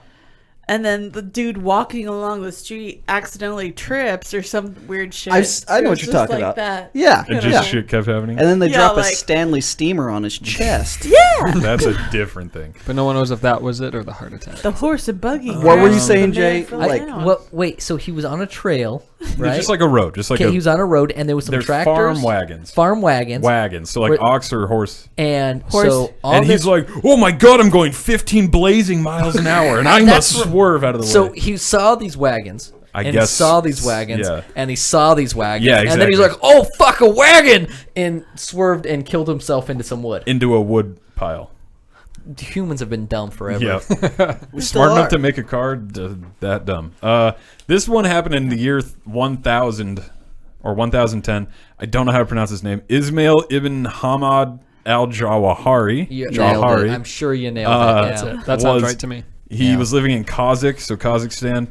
And then the dude walking along the street accidentally trips or some weird shit. I know what you're Just talking like about. that. Yeah. And just shit kept happening. And then they Yeah, drop like- a Stanley steamer on his chest. Yeah. That's a different thing. But no one knows if that was it or the heart attack. The horse and buggy. What were you crashed saying, the man Jay? fell Like, down. Well, wait. So he was on a trail, right? It's just like a road. Just like Okay, he was on a road, and there was some there's tractors, farm wagons. Wagons. So like Where- ox or horse. and Horse. so all And this, he's like, oh my God, I'm going 15 blazing miles an hour. And I must That's- swerve out of the so way. he saw these wagons. I and guess- he saw these wagons, yeah. and he saw these wagons, Yeah, and then he's like, exactly. "Oh fuck, a wagon!" and swerved and killed himself into some wood. Into a wood pile. Humans have been dumb forever. Yeah. we still Smart enough are. to make a car that dumb. This one happened in the year 1000 or 1010. I don't know how to pronounce his name. Ismail ibn Hamad al-Jawahari. You nailed it. I'm sure you nailed it. Yeah. That sounds was- right to me. He Yeah. was living in Kazakhstan.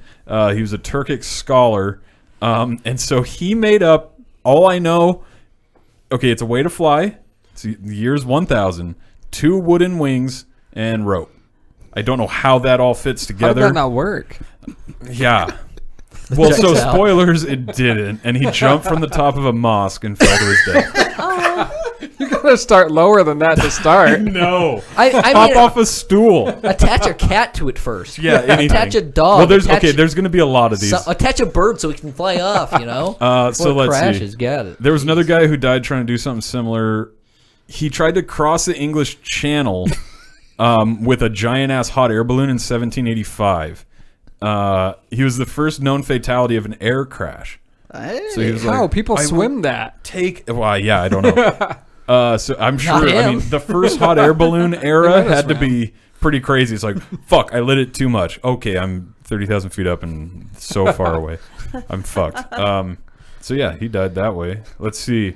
He was a Turkic scholar. And so he made up, all I know, okay, it's a way to fly. It's the year's 1000, 2 wooden wings, and rope. I don't know how that all fits How did together. that not work? Yeah. Well, Checks so out. spoilers, it didn't. And he jumped from the top of a mosque and fell to his death. You gotta start lower than that to start. No. I Hop mean, off a stool. attach a cat to it first. Yeah, anything. Attach a dog. Well, there's attach, there's going to be a lot of these. attach a bird so it can fly off. You know. So Before it let's crashes. see. Got it. There was another guy who died trying to do something similar. He tried to cross the English Channel with a giant-ass hot air balloon in 1785. He was the first known fatality of an air crash. Hey. So he was How like, people I swim that? Well, yeah, I don't know. So I'm sure. Not I him. mean, the first hot air balloon era might have had to swam. be pretty crazy. It's like, fuck, I lit it too much. Okay, I'm 30,000 feet up and so far away. I'm fucked. So yeah, he died that way. Let's see.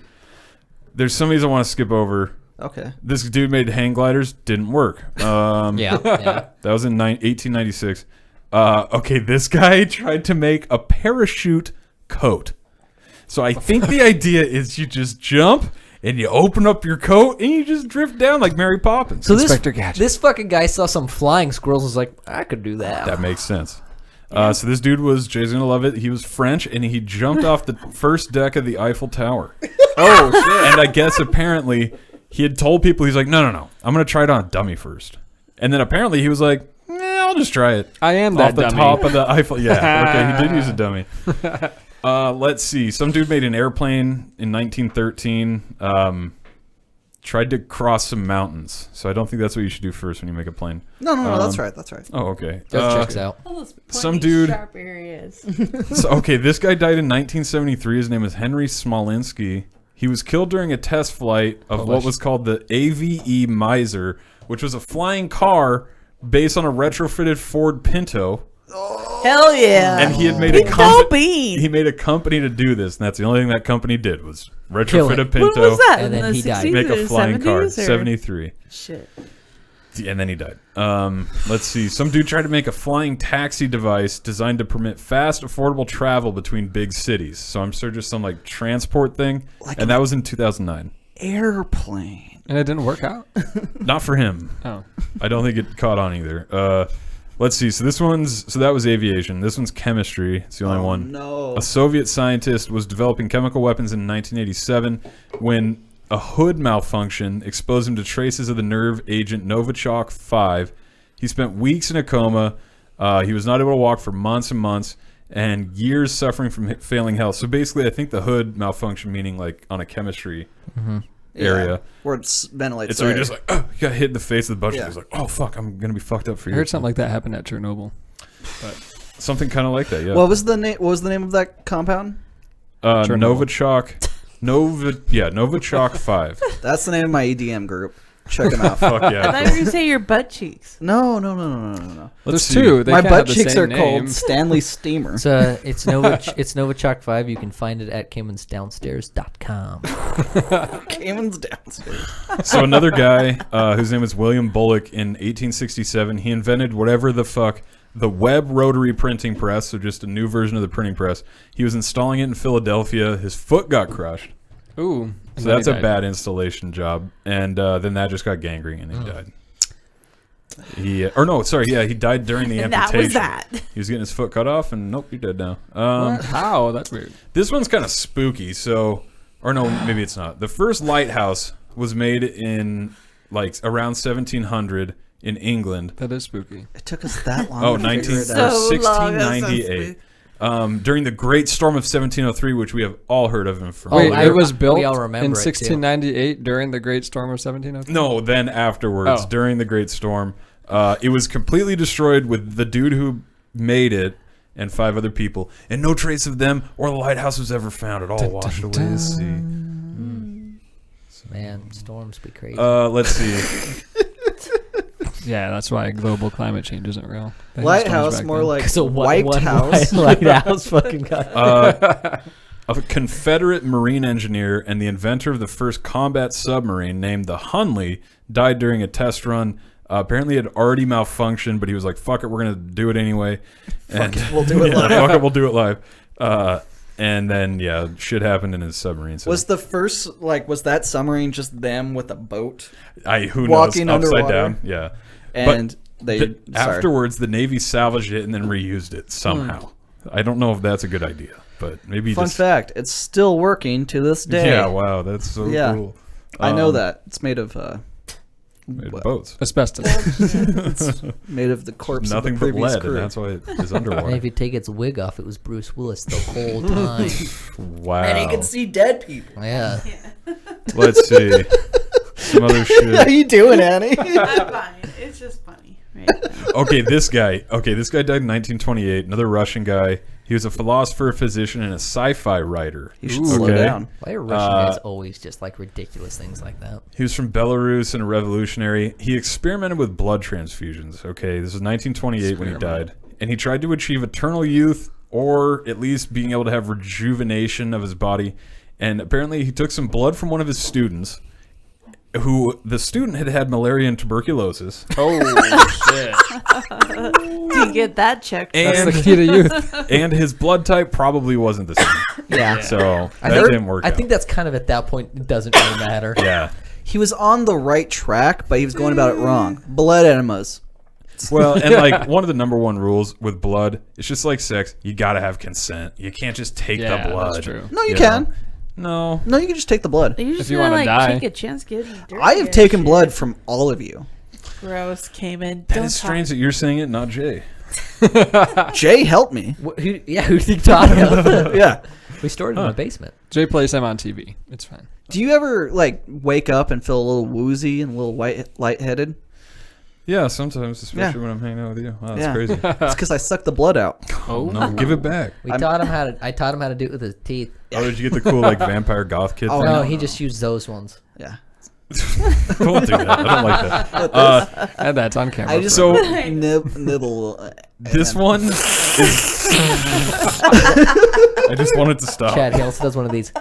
There's some of these I want to skip over. Okay. This dude made hang gliders. Didn't work. Yeah. That was in 1896. Okay, this guy tried to make a parachute coat. So I think the idea is you just jump and you open up your coat and you just drift down like Mary Poppins. So this Inspector Gadget. this fucking guy saw some flying squirrels. And was like, I could do that. That makes sense. So this dude was, Jay's gonna love it. He was French and he jumped off the first deck of the Eiffel Tower. Oh shit. And I guess apparently he had told people, he's like, no, I'm gonna try it on a dummy first. And then apparently he was like, I'll just try it. I am Off that the dummy. top of the Eiffel. Yeah, okay, he did use a dummy. Let's see. Some dude made an airplane in 1913. Tried to cross some mountains. So I don't think that's what you should do first when you make a plane. No, that's right. That's right. Oh, okay. That checks out. All those Some pointy, dude- sharp areas. So, okay, this guy died in 1973. His name is Henry Smolinski. He was killed during a test flight of what was called the AVE Miser, which was a flying car based on a retrofitted Ford Pinto. Hell yeah. And he had made Pinto a company. bean. He made a company to do this, and that's the only thing that company did was Kill retrofit it. a Pinto, When was that? And in then the he died. 60s make or a flying car. 70s, or- 73, Shit. and then he died. Let's see. Some dude tried to make a flying taxi device designed to permit fast, affordable travel between big cities. So I'm sure just some like transport thing, Like and that was in 2009. Airplane. And it didn't work out? Not for him. Oh. I don't think it caught on either. Let's see. So that was aviation. This one's chemistry. It's the only one. No. A Soviet scientist was developing chemical weapons in 1987 when a hood malfunction exposed him to traces of the nerve agent Novichok 5. He spent weeks in a coma. He was not able to walk for months and months, and years suffering from failing health. So basically, I think the hood malfunction, meaning like on a chemistry area. Where it's ventilates. And so he just like, he got hit in the face with the budget. Yeah. He's like, oh, fuck, I'm going to be fucked up for I you. heard something like that happened at Chernobyl. Something kind of like that, yeah. What was the name? What was the name of that compound? Novichok. Novichok 5. That's the name of my EDM group. Check them out. Fuck I yeah. thought you were going to say your butt cheeks. No. There's two. They My can't have butt the cheeks same are name. called Stanley Steamer. It's Novichok 5. You can find it at CaymansDownstairs.com. Cayman's downstairs. So another guy whose name was William Bullock in 1867, he invented whatever the fuck, the web rotary printing press, so just a new version of the printing press. He was installing it in Philadelphia. His foot got crushed. Ooh. So that's a bad installation job. And then that just got gangrene and he died. He died during the And amputation. that was that. He was getting his foot cut off, and nope, you're dead now. What? How? That's weird. This one's kind of spooky. So, or no, maybe it's not. The first lighthouse was made in like around 1700 in England. That is spooky. It took us that long. Oh, to figure it out. 1698. During the Great Storm of 1703, which we have all heard of. Wait, it was built we all remember in it, too. 1698 during the Great Storm of 1703? No, then afterwards, Oh. during the Great Storm. It was completely destroyed with the dude who made it and 5 other people. And no trace of them or the lighthouse was ever found. It all washed away in the sea. Man, storms be crazy. Let's see. Yeah, that's why global climate change isn't real. They had storms Lighthouse, back more then. like So White House. Lighthouse fucking got. A Confederate Marine engineer and the inventor of the first combat submarine named the Hunley died during a test run. Apparently it had already malfunctioned, but he was like, fuck it, we're going to do it anyway. And We'll do it live. Fuck it, we'll do it live. And then, yeah, shit happened in his submarine. So Was the first, was that submarine just them with a boat? who walking knows? Upside underwater? down. Yeah. And sorry. afterwards, the Navy salvaged it and then reused it somehow. I don't know if that's a good idea, but maybe Fun fact, it's still working to this day. Yeah, wow, that's so cool. I know that. It's made of Made of boats. Asbestos. it's made of the corpse Nothing of the but previous lead, crew. and that's why it is And underwater. if you take its wig off, it was Bruce Willis the whole time. Wow. And you can see dead people. Yeah. Let's see. Some other How shit. you doing, Annie? I'm fine. It's just funny. Right now. Okay, this guy died in 1928. Another Russian guy. He was a philosopher, physician, and a sci-fi writer. You should slow down. Why are Russian guys always just like ridiculous things like that? He was from Belarus and a revolutionary. He experimented with blood transfusions. Okay, this was 1928 when he died. And he tried to achieve eternal youth or at least being able to have rejuvenation of his body. And apparently he took some blood from one of his students, who the student had malaria and tuberculosis. Oh, shit. To get that checked. That's And, the key to youth. and his blood type probably wasn't the same. Yeah. So I that heard- didn't work I out. think that's kind of at that point, it doesn't really matter. Yeah. He was on the right track, but he was going about it wrong. Blood enemas. Well, and like one of the number one rules with blood, it's just like sex. You gotta have consent. You can't just take Yeah, the blood. that's true. No, you know? can. No. No, you can just take the blood. You just you wanna wanna die. take a chance getting dirty. I have taken blood from all of you. Gross, Cayman. That Don't is strange that you're saying it, not Jay. Jay helped me. Who do you think taught him? Yeah. We stored it in the basement. Jay plays him on TV. It's fine. Do you ever wake up and feel a little woozy and a little lightheaded? Yeah, sometimes, especially when I'm hanging out with you. Wow, that's Yeah. crazy. It's because I sucked the blood out. Oh no, give it back. I taught him how to do it with his teeth. Oh, did you get the cool vampire goth kid Oh, thing? No, no, he no. just used those ones. Yeah. Don't do that. I don't like that. And that's on camera. I just So nibble. this one is. I just wanted to stop. Chad, he also does one of these.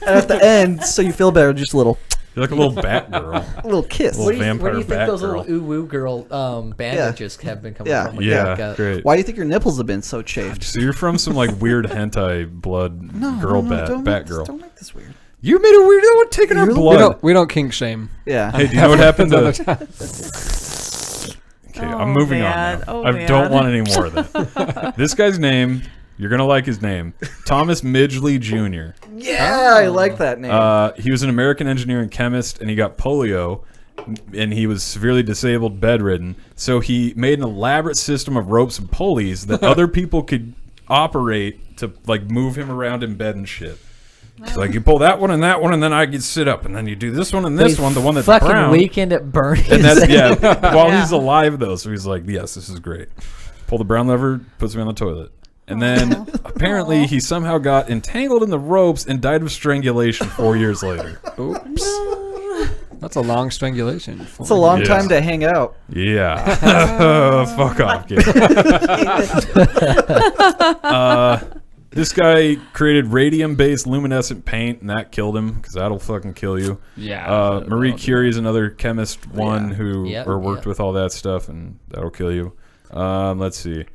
And at the end, so you feel better, just a little You're like a little bat girl. kiss. Little Where do vampire you think bat those girl. little ooh woo girl bandages have been coming Yeah. from? Yeah, great. Why do you think your nipples have been so chafed? So you're from some like weird hentai blood girl bat don't bat make girl. This, don't make this weird. You made a weirdo with taking her You're- blood. we don't kink shame. Yeah. Hey, do you know what happened Other to? times. Okay, Oh, I'm moving man. on now. Oh, I man. don't want any more of that. This guy's name, you're gonna like his name, Thomas Midgley Jr. Yeah, I like that name. He was an American engineer and chemist, and he got polio, and he was severely disabled, bedridden. So he made an elaborate system of ropes and pulleys that other people could operate to like move him around in bed and shit. So like you pull that one, and then I could sit up, and then you do this one and this one, the one that's fucking brown. Weekend at Bernie's. And that's while he's alive though, so he's like, yes, this is great. Pull the brown lever, puts me on the toilet. And then apparently he somehow got entangled in the ropes and died of strangulation 4 years later. Oops. That's a long strangulation. It's a long time to hang out. Yeah. Fuck off, kid. This guy created radium-based luminescent paint, and that killed him because that'll fucking kill you. Yeah. Marie Curie is another chemist who worked with all that stuff, and that'll kill you. Let's see.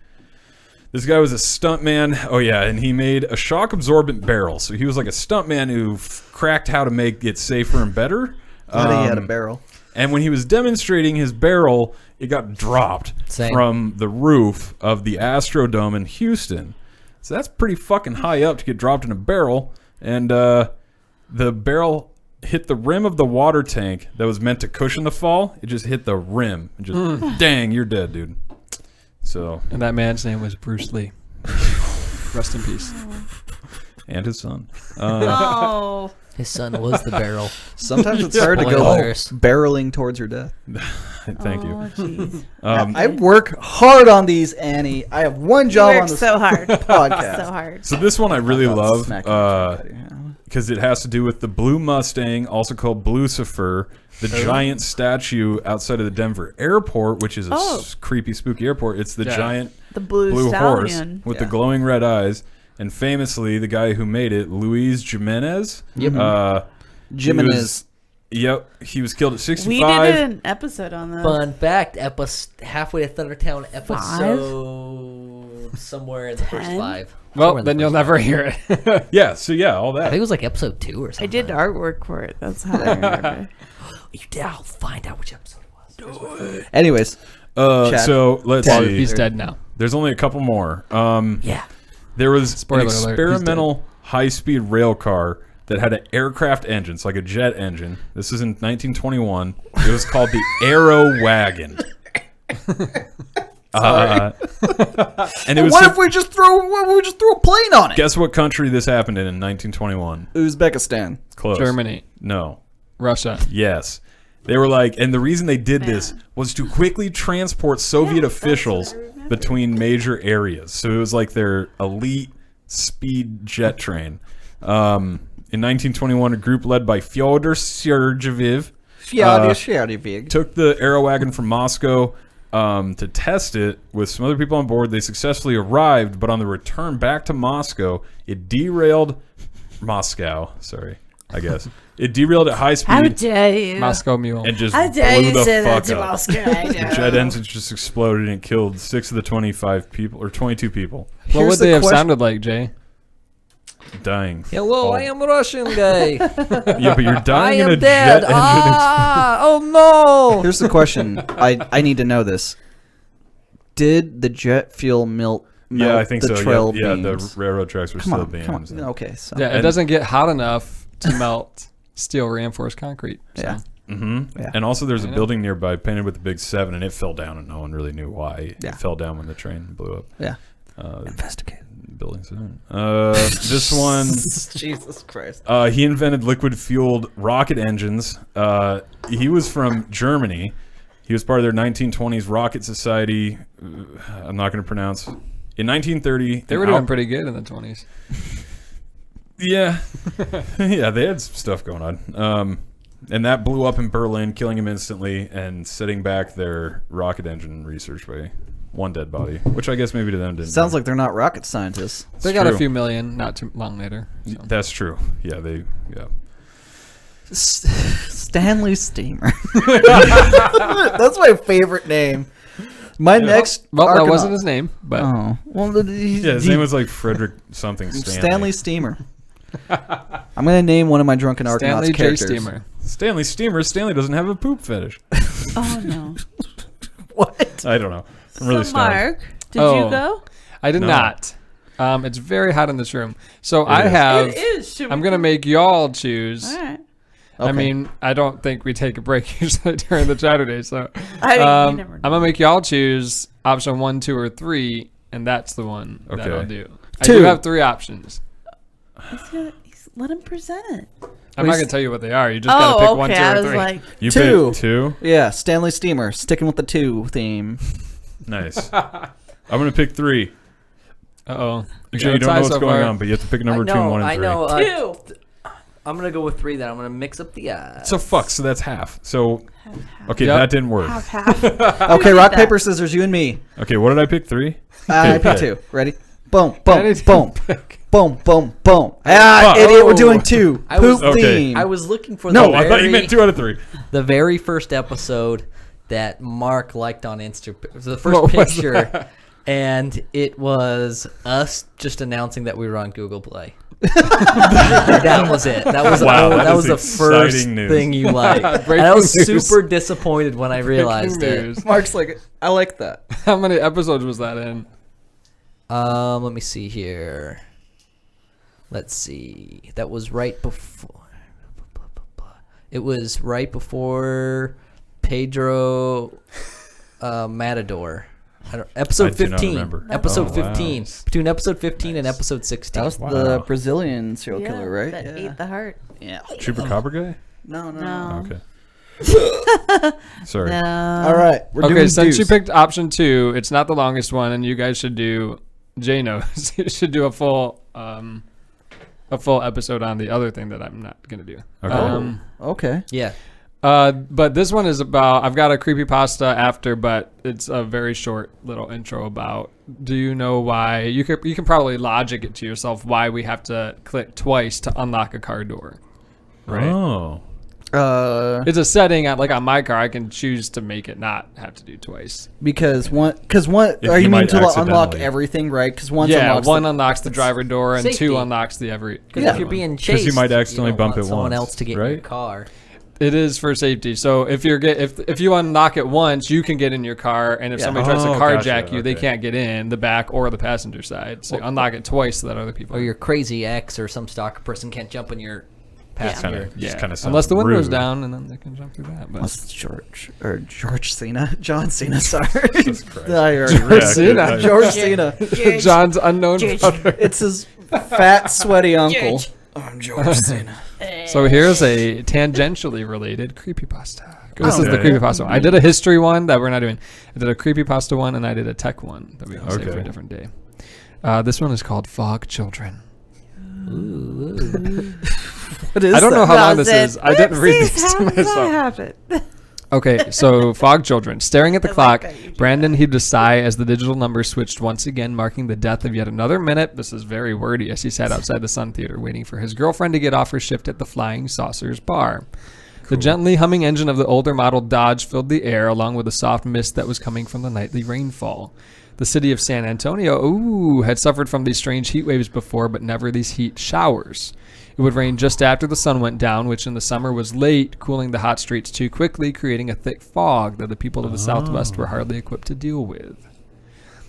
This guy was a stuntman. Oh, yeah, and he made a shock-absorbent barrel. So he was like a stuntman who cracked how to make it safer and better. He had a barrel. And when he was demonstrating his barrel, it got dropped from the roof of the Astrodome in Houston. So that's pretty fucking high up to get dropped in a barrel. And the barrel hit the rim of the water tank that was meant to cushion the fall. It just hit the rim. And just, dang, you're dead, dude. So. And that man's name was Bruce Lee. Rest in peace. And his son. His son was the barrel. Sometimes it's hard to go barreling towards your death. Thank you. I work hard on these, Annie. I have one job on this podcast. So hard. So this one I really love because it has to do with the Blue Mustang, also called Blucifer, the giant statue outside of the Denver airport, which is a creepy, spooky airport. It's the giant the blue horse with the glowing red eyes. And famously, the guy who made it, Luis Jimenez. Yep. Jimenez. He was killed at 65. We did an episode on that. Fun fact, halfway to Thundertown episode somewhere in the first 5. Well, then you'll never hear it. Yeah, so all that. I think it was like episode 2 or something. I did artwork for it. That's how I remember. You did. I'll find out which episode it was. Anyways. So let's see. He's dead now. There's only a couple more. Yeah. There was an experimental high-speed rail car that had an aircraft engine, so like a jet engine. This is in 1921. It was called the Aero Wagon. And it was. What if we just throw a plane on it? Guess what country this happened in 1921? Uzbekistan. Close. Germany. No. Russia. Yes. They were like, and the reason they did this was to quickly transport Soviet officials between major areas. So it was like their elite speed jet train. In 1921, a group led by Fyodor Sergeyev took the Aero Wagon from Moscow to test it with some other people on board. They successfully arrived, but on the return back to Moscow, it derailed. It derailed at high speed. How dare you? Moscow Mule. And just How dare you say that to up. Moscow? The jet engines just exploded and killed 6 of the 25 people, or 22 people. What would they have sounded like, Jay? Dying. Hello, I am a Russian guy. Yeah, but you're dying I in am a dead. jet engine. Oh no! Here's the question. I need to know this. Did the jet fuel melt Yeah, I think the so. trail Yeah, beams? the railroad tracks were still beams. Okay, so Yeah, it doesn't get hot enough to melt steel reinforced concrete. So. yeah. Mm-hmm. Yeah. And also, there's a building nearby painted with a big 7, and it fell down, and no one really knew why. Yeah. It fell down when the train blew up. Yeah. Investigate. Building 7. This one. Jesus Christ. He invented liquid-fueled rocket engines. He was from Germany. He was part of their 1920s Rocket Society. I'm not going to pronounce. In 1930, they were doing pretty good in the 20s. Yeah, yeah, they had some stuff going on. And that blew up in Berlin, killing him instantly and setting back their rocket engine research by one dead body, which I guess maybe to them didn't. Sounds like they're not rocket scientists. They got a few million not too long later. So. That's true. Yeah, Stanley Steamer. That's my favorite name. Next. Well, that wasn't his name, but his name was like Frederick something. Stanley Steamer. I'm gonna name one of my drunken Argonauts Stanley characters. Steamer. Stanley Steamer. Stanley doesn't have a poop fetish. Oh no. What? I don't know. I'm really stoned. Mark, did you go? I did not. It's very hot in this room, so I is. have. It is. I'm gonna make y'all choose. All right. Okay. I mean, I don't think we take a break usually during the Chadurday, so You never know. I'm gonna make y'all choose option 1, 2, or 3, and that's the one that I'll do. 2. I do have 3 options. Let him present it. I'm not gonna tell you what they are. You just gotta pick 1, 2, I or was 3. like, You 2. picked 2? Yeah, Stanley Steamer. Sticking with the 2 theme. Nice. I'm gonna pick 3. Uh-oh. You don't know what's going on, but you have to pick number 2, 1, and 3. I know. I'm gonna go with 3. Then I'm gonna mix up the odds. So so that's half. So okay, Yep. that didn't work. Half. Okay, rock, paper, scissors, you and me. Okay, what did I pick? 3? I Okay, picked 2. Ready? Boom, boom, Daddy's boom, pick. boom, boom, boom. Fuck. Idiot, we're Oh. doing 2. I was- Poop Okay. theme. I was looking for No, the I thought you meant 2 out of 3. the very first episode that Mark liked on Instagram. It was the first What was picture, that? and it was us just announcing that we were on Google Play. That was it. That was Wow, that that was is the first exciting news. thing you liked. And Breaking I was news. super disappointed when I realized Breaking it. news. Mark's like, I like that. How many episodes was that in? Let me see here. Let's see. That was right before. It was right before Pedro Matador. Episode I do not 15. remember. Episode Oh, wow. 15. Between episode 15 and episode 16. That was Wow. the Brazilian serial killer, right? That ate the heart. Yeah. Chupacabra guy? No. No. Okay. Sorry. No. All right. We're Okay, doing since you deuce. picked option 2, it's not the longest one, and you guys should do. Jay knows you should do a full episode on the other thing that I'm not gonna do. Okay. Okay. Yeah. But this one is about. I've got a creepypasta after, but it's a very short little intro about. Do you know why? You can probably logic it to yourself why we have to click twice to unlock a car door. Right. Oh. It's a setting on my car. I can choose to make it not have to do twice. Because one. If Are you you mean might to unlock accidentally. everything, right? Because one Yeah, unlocks. one unlocks the driver door and Safety. 2 unlocks the every. Because Yeah. if you're being chased, you might accidentally don't bump want it someone once, else to get in your right? car. It is for safety. So if you unlock it once, you can get in your car, and if Yeah. somebody tries to Oh, carjack gotcha, you, they okay. can't get in the back or the passenger side. So unlock it twice so that other people. Or your crazy ex or some stalker person can't jump in your passenger. Unless the window's rude. down, and then they can jump through that. But What's George Cena? John Cena, sorry. Jesus Christ. I already George read Cena. it. George Cena. John's unknown brother. It's his fat, sweaty uncle. I'm George Cena. So here's a tangentially related creepypasta. This is the Okay. creepypasta one. I did a history one that we're not doing. I did a creepypasta one, and I did a tech one that we can save for a Okay. different day. This one is called Fog Children. What is I don't know how long Does this is. it? I didn't read Oopsies, these how to did that myself. happen? Okay, so Fog Children. Staring at the I like clock, that you do Brandon heaved a sigh as the digital number switched once again, marking the death of yet another minute. This is very wordy as he sat outside the Sun Theater, waiting for his girlfriend to get off her shift at the Flying Saucers bar. The gently humming engine of the older model Dodge filled the air, along with the soft mist that was coming from the nightly rainfall. The city of San Antonio, had suffered from these strange heat waves before, but never these heat showers. It would rain just after the sun went down, which in the summer was late, cooling the hot streets too quickly, creating a thick fog that the people of the Southwest were hardly equipped to deal with.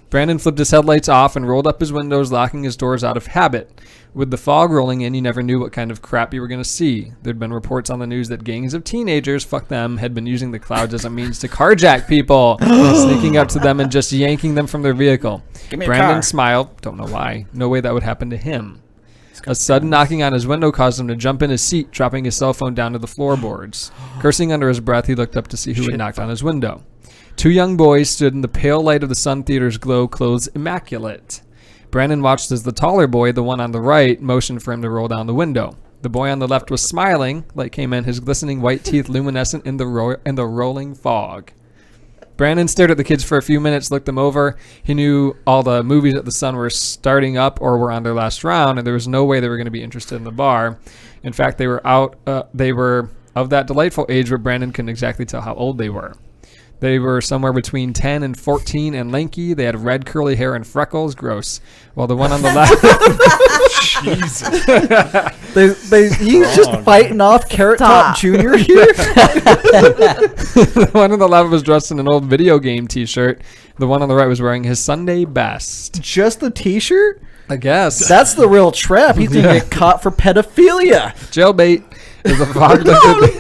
Brandon flipped his headlights off and rolled up his windows, locking his doors out of habit. With the fog rolling in, you never knew what kind of crap you were going to see. There'd been reports on the news that gangs of teenagers, fuck them, had been using the clouds as a means to carjack people, sneaking up to them and just yanking them from their vehicle. Give me a Brandon car. smiled. Don't know why. No way that would happen to him. A sudden knocking on his window caused him to jump in his seat, dropping his cell phone down to the floorboards. Cursing under his breath, he looked up to see who had knocked on his window. 2 young boys stood in the pale light of the Sun Theater's glow, clothes immaculate. Brandon watched as the taller boy, the one on the right, motioned for him to roll down the window. The boy on the left was smiling, light came in, his glistening white teeth luminescent in the rolling fog. Brandon stared at the kids for a few minutes, looked them over. He knew all the movies at the Sun were starting up or were on their last round, and there was no way they were going to be interested in the bar. In fact, they were of that delightful age where Brandon couldn't exactly tell how old they were. They were somewhere between 10 and 14 and lanky. They had red curly hair and freckles. Gross. While the one on the left... Jesus. He's just fighting off Carrot Top Stop. Jr. here. The one on the left was dressed in an old video game t-shirt. The one on the right was wearing his Sunday best. Just the T-shirt? I guess. That's the real trap. He's gonna get caught for pedophilia. Jailbait is a fog lifted...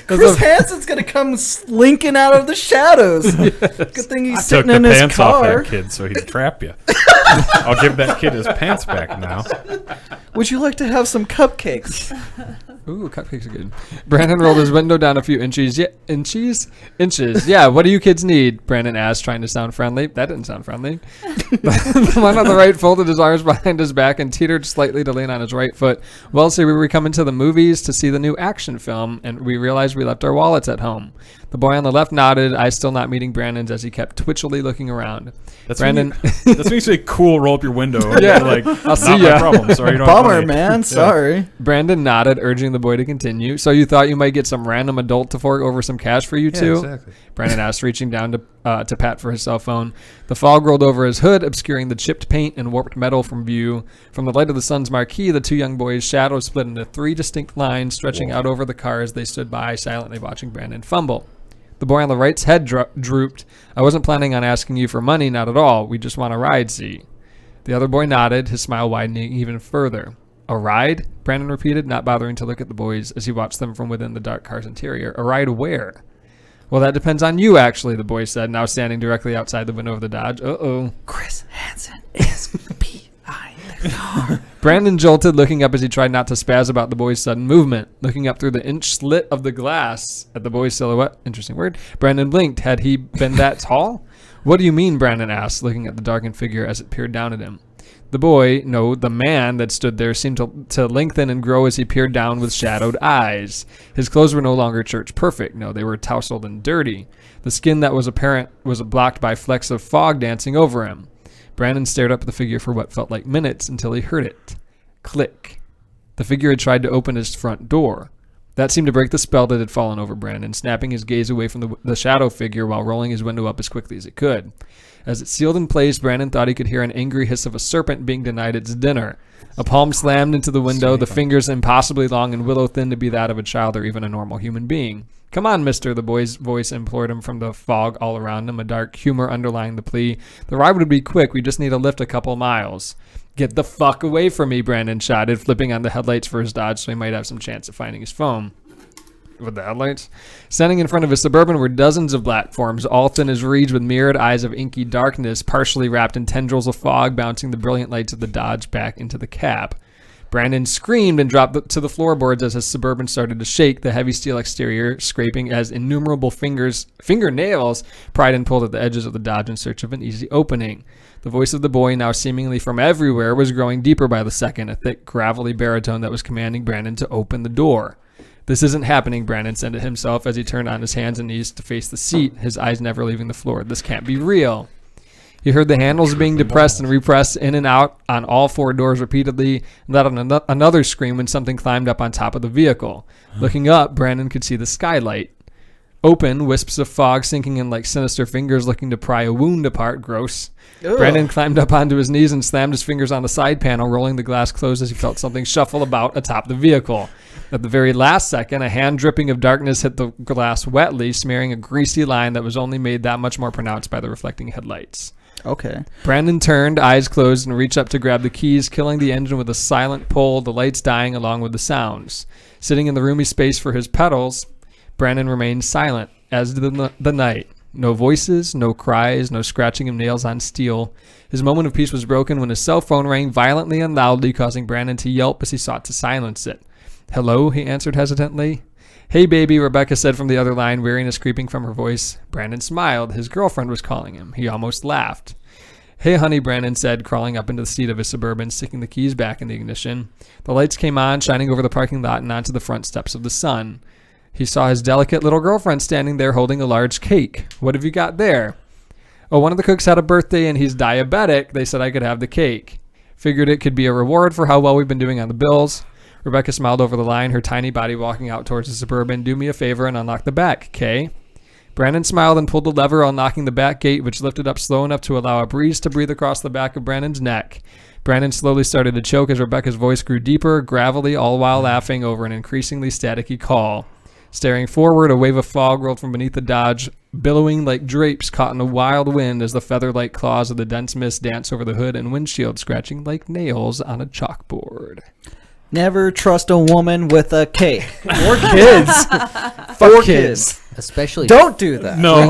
Oh Chris Hansen's gonna come slinking out of the shadows. Good thing he's Took sitting the in his pants off car. that kid so he'd trap you. I'll give that kid his pants back now. Would you like to have some cupcakes? Ooh, cupcakes are good. Brandon rolled his window down a few inches. Yeah, inches? Yeah, what do you kids need? Brandon asked, trying to sound friendly. That didn't sound friendly. The one on the right folded his arms behind his back and teetered slightly to lean on his right foot. Well, so we were coming to the movies to see the new action film, and we realized we left our wallets at home. The boy on the left nodded, I still not meeting Brandon's as he kept twitchily looking around. That's Brandon. That's when you say, "Cool, roll up your window." Yeah, like I'll see not ya. my problem. Sorry, you don't Bummer, have money. man. Sorry. Brandon nodded, urging the boy to continue. So you thought you might get some random adult to fork over some cash for you two? Exactly. Brandon asked, reaching down to pat for his cell phone. The fog rolled over his hood, obscuring the chipped paint and warped metal from view. From the light of the sun's marquee, the two young boys' shadows split into 3 distinct lines, stretching out over the car as they stood by, silently watching Brandon fumble. The boy on the right's head drooped. I wasn't planning on asking you for money, not at all. We just want a ride, see? The other boy nodded, his smile widening even further. A ride? Brandon repeated, not bothering to look at the boys as he watched them from within the dark car's interior. A ride where? Well, that depends on you, actually, the boy said, now standing directly outside the window of the Dodge. Uh-oh. Chris Hansen is behind the car. Brandon jolted, looking up as he tried not to spaz about the boy's sudden movement. Looking up through the inch slit of the glass at the boy's silhouette, interesting word, Brandon blinked. Had he been that tall? What do you mean, Brandon asked, looking at the darkened figure as it peered down at him. The boy, no, the man that stood there seemed to lengthen and grow as he peered down with shadowed eyes. His clothes were no longer church perfect. No, they were tousled and dirty. The skin that was apparent was blocked by flecks of fog dancing over him. Brandon stared up at the figure for what felt like minutes until he heard it. Click. The figure had tried to open his front door. That seemed to break the spell that had fallen over Brandon, snapping his gaze away from the shadow figure while rolling his window up as quickly as it could. As it sealed in place, Brandon thought he could hear an angry hiss of a serpent being denied its dinner. A palm slammed into the window, the fingers impossibly long and willow-thin to be that of a child or even a normal human being. Come on, mister, the boy's voice implored him from the fog all around him, a dark humor underlying the plea. The ride would be quick, we just need to lift a couple miles. Get the fuck away from me, Brandon shouted, flipping on the headlights for his Dodge so he might have some chance of finding his phone. With the headlights? Standing in front of his Suburban were dozens of black forms, all thin as reeds with mirrored eyes of inky darkness, partially wrapped in tendrils of fog, bouncing the brilliant lights of the Dodge back into the cab. Brandon screamed and dropped to the floorboards as his Suburban started to shake, the heavy steel exterior scraping as innumerable fingernails pried and pulled at the edges of the Dodge in search of an easy opening. The voice of the boy, now seemingly from everywhere, was growing deeper by the second, a thick, gravelly baritone that was commanding Brandon to open the door. This isn't happening, Brandon said to himself as he turned on his hands and knees to face the seat, his eyes never leaving the floor. This can't be real. He heard the handles being depressed and repressed in and out on all 4 doors repeatedly, and let out another scream when something climbed up on top of the vehicle. Looking up, Brandon could see the skylight. Open, wisps of fog sinking in like sinister fingers looking to pry a wound apart. Gross. Ugh. Brandon climbed up onto his knees and slammed his fingers on the side panel, rolling the glass closed as he felt something shuffle about atop the vehicle. At the very last second, a hand dripping of darkness hit the glass wetly, smearing a greasy line that was only made that much more pronounced by the reflecting headlights. Okay. Brandon turned, eyes closed, and reached up to grab the keys, killing the engine with a silent pull, the lights dying along with the sounds. Sitting in the roomy space for his pedals, Brandon remained silent, as did the night. No voices, no cries, no scratching of nails on steel. His moment of peace was broken when his cell phone rang violently and loudly, causing Brandon to yelp as he sought to silence it. Hello, he answered hesitantly. Hey, baby, Rebecca said from the other line, weariness creeping from her voice. Brandon smiled. His girlfriend was calling him. He almost laughed. Hey, honey, Brandon said, crawling up into the seat of his Suburban, sticking the keys back in the ignition. The lights came on, shining over the parking lot and onto the front steps of the Sun. He saw his delicate little girlfriend standing there holding a large cake. What have you got there? Oh, one of the cooks had a birthday and he's diabetic. They said I could have the cake. Figured it could be a reward for how well we've been doing on the bills. Rebecca smiled over the line, her tiny body walking out towards the Suburban. Do me a favor and unlock the back, Kay. Brandon smiled and pulled the lever, unlocking the back gate, which lifted up slow enough to allow a breeze to breathe across the back of Brandon's neck. Brandon slowly started to choke as Rebecca's voice grew deeper, gravelly, all while laughing over an increasingly staticky call. Staring forward, a wave of fog rolled from beneath the Dodge, billowing like drapes caught in a wild wind as the feather-like claws of the dense mist danced over the hood and windshield, scratching like nails on a chalkboard. Never trust a woman with a cake. Or kids. For kids. Especially. Don't do that. No.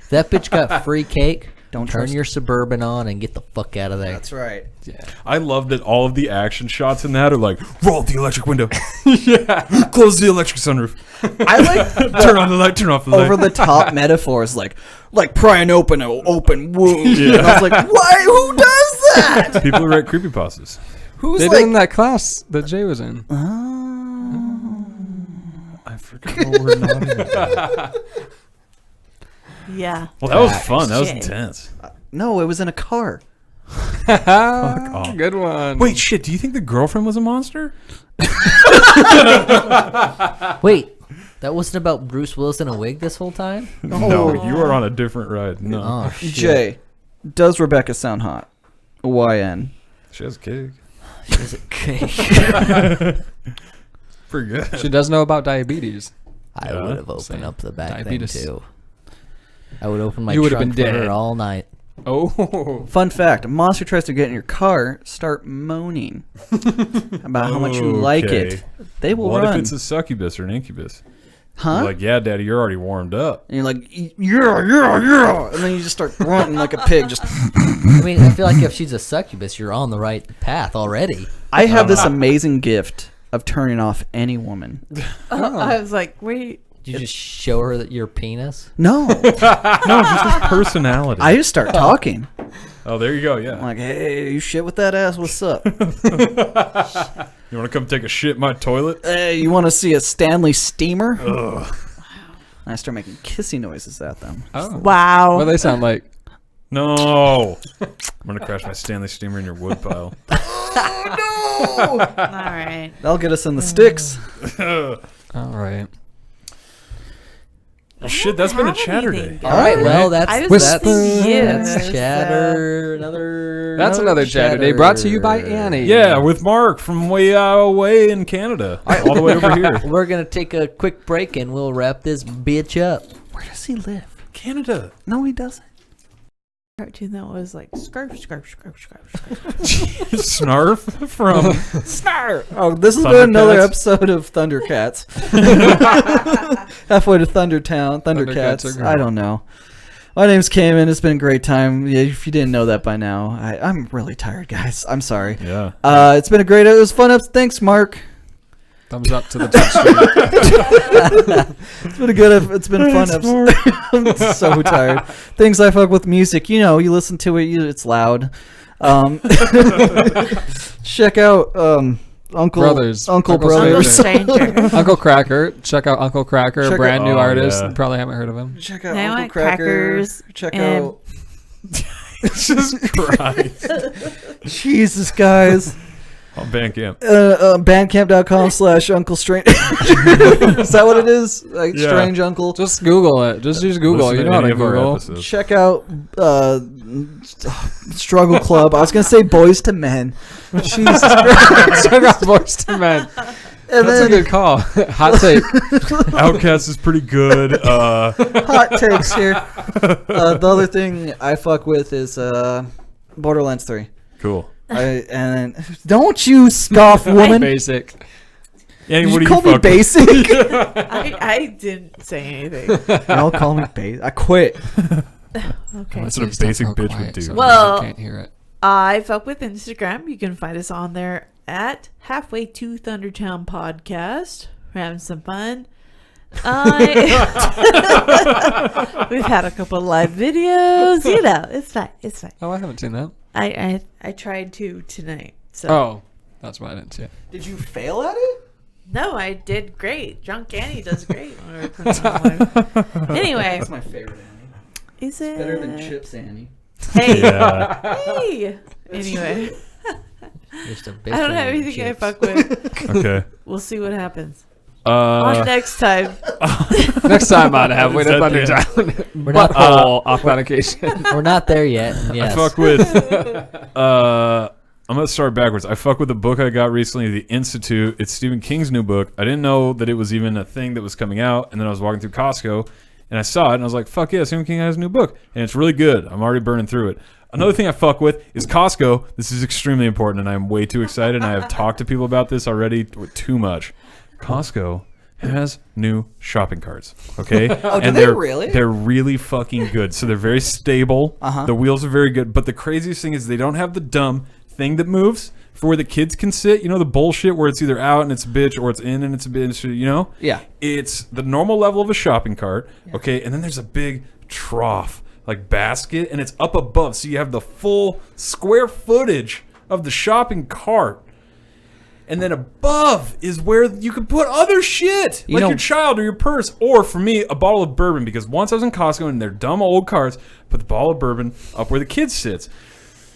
That bitch got free cake. Don't turn trust your Suburban on and get the fuck out of there. That's right. Yeah. I loved it. All of the action shots in that are like, roll up the electric window. Yeah. Close the electric sunroof. I like Turn on the light, turn off the light. over the top metaphors like prying open an open wound. Yeah. And I was like, why? Who does that? People who write creepypastas. Who's They like? did in that class that Jay was in. I forgot what we're nodding about. Yeah. Well, that was fun. That was Shit. intense. No, it was in a car. off. Good one. Wait, shit. Do you think the girlfriend was a monster? Wait, that wasn't about Bruce Willis in a wig this whole time? No, you were on a different ride. No. Oh, shit. Jay, does Rebecca sound hot? YN. She has a cake. Is it cake? Pretty good. She does know about diabetes. I Yeah, would have opened same. up the back Diabetes. thing, too. I would open my You would've trunk been for her dead. all night. Oh. Fun fact: a monster tries to get in your car, start moaning about how much you like Okay. it. They will What run. if it's a succubus or an incubus? Huh? You're like, yeah, daddy, you're already warmed up. And you're like, yeah, and then you just start grunting like a pig. Just. I mean, I feel like if she's a succubus, you're on the right path already. I have this amazing gift of turning off any woman. I was like, wait. Did you just show her that your penis? No, No, just his personality. I just start talking. Oh, there you go. I'm Yeah. like, hey, you shit with that ass? What's up? You want to come take a shit in my toilet? Hey, you want to see a Stanley steamer? Ugh. And I start making kissy noises at them. Oh. Wow. What do they sound like? No. I'm going to crash my Stanley steamer in your wood pile. Oh no! All right. That'll get us in the sticks. All right. Well, shit, that's been a have Chadurday. anything. All right, well, I that's was that's, thinking, that's yes, chatter. Another. That's another Chadurday brought to you by Annie. Yeah, with Mark from way away in Canada. All the way over here. We're gonna take a quick break and we'll wrap this bitch up. Where does he live? Canada. No, he doesn't. Cartoon that was like scarf. Snarf from... Snar! Oh, this has been another Thundercats? episode of Thundercats. Halfway to Thundertown. Thundercats are Thundercats. good. I don't know. My name's Cayman. It's been a great time. Yeah, if you didn't know that by now, I'm really tired, guys. I'm sorry. Yeah. It's been a great. It was fun. Thanks, Mark. Thumbs up to the touchscreen. It's been a good. It's been a fun episode. I'm so tired. Things I fuck with music. You know, you listen to it. It's loud. Check out Uncle Brothers. Uncle Uncle Brothers. Stranger. Uncle Cracker. Check out Uncle Cracker, Check a brand out- new Oh, artist. yeah. Probably haven't heard of him. Check out They Uncle want Cracker. crackers Check and- out. Jesus Christ. Jesus, guys. On Bandcamp. Bandcamp.com/Uncle Strange. Is that what it is? Like Yeah. Strange Uncle. Just Google it. Just use Google. Listen You to know how any to of our Google. episodes. Check out Struggle Club. I was gonna say Boys to Men. Jesus Christ. Check out Voice to Men. And That's a then good call. Hot take. Outcast is pretty good. hot takes here. The other thing I fuck with is Borderlands 3. Cool. And don't you scoff, woman. Basic. Annie, Did what you do call me fuck with? basic? I didn't say anything. Y'all call me basic. I quit. Okay. That's what a Please don't basic go bitch quiet would do. so Well- people can't hear it. I fuck with Instagram. You can find us on there at Halfway to Thundertown Podcast. We're having some fun. We've had a couple of live videos. You know, it's fine. It's fine. Oh, I haven't seen that. I tried to tonight. So Oh, that's why I didn't see it. Did you fail at it? no, I did great. Drunk Annie does great. When we're putting on live. Anyway, That's my favorite Annie. is it Better than Chips Annie. Hey, Yeah. hey. Anyway, Just a I don't have anything I fuck with. Okay. We'll see what happens. On next time. Next time on Halfway Is to that the Thundertown. We're not, Butthole authentication. we're not there yet. Yes. I fuck with. I'm gonna start backwards. I fuck with a book I got recently, The Institute. It's Stephen King's new book. I didn't know that it was even a thing that was coming out, and then I was walking through Costco, and I saw it, and I was like, "Fuck yeah, Stephen King has a new book," and it's really good. I'm already burning through it. Another thing I fuck with is Costco. This is extremely important, and I'm way too excited. And I have talked to people about this already too much. Costco has new shopping carts. Okay, Oh, do and they really? They're really fucking good. So they're very stable. The wheels are very good. But the craziest thing is they don't have the dumb thing that moves for where the kids can sit. You know, the bullshit where it's either out and it's a bitch or it's in and it's a bitch. You know? Yeah. It's the normal level of a shopping cart. Okay, and then there's a big trough, like basket, and it's up above, so you have the full square footage of the shopping cart. And then above is where you can put other shit, like your child or your purse, or for me, a bottle of bourbon. Because once I was in Costco and their dumb old carts, put the bottle of bourbon up where the kid sits.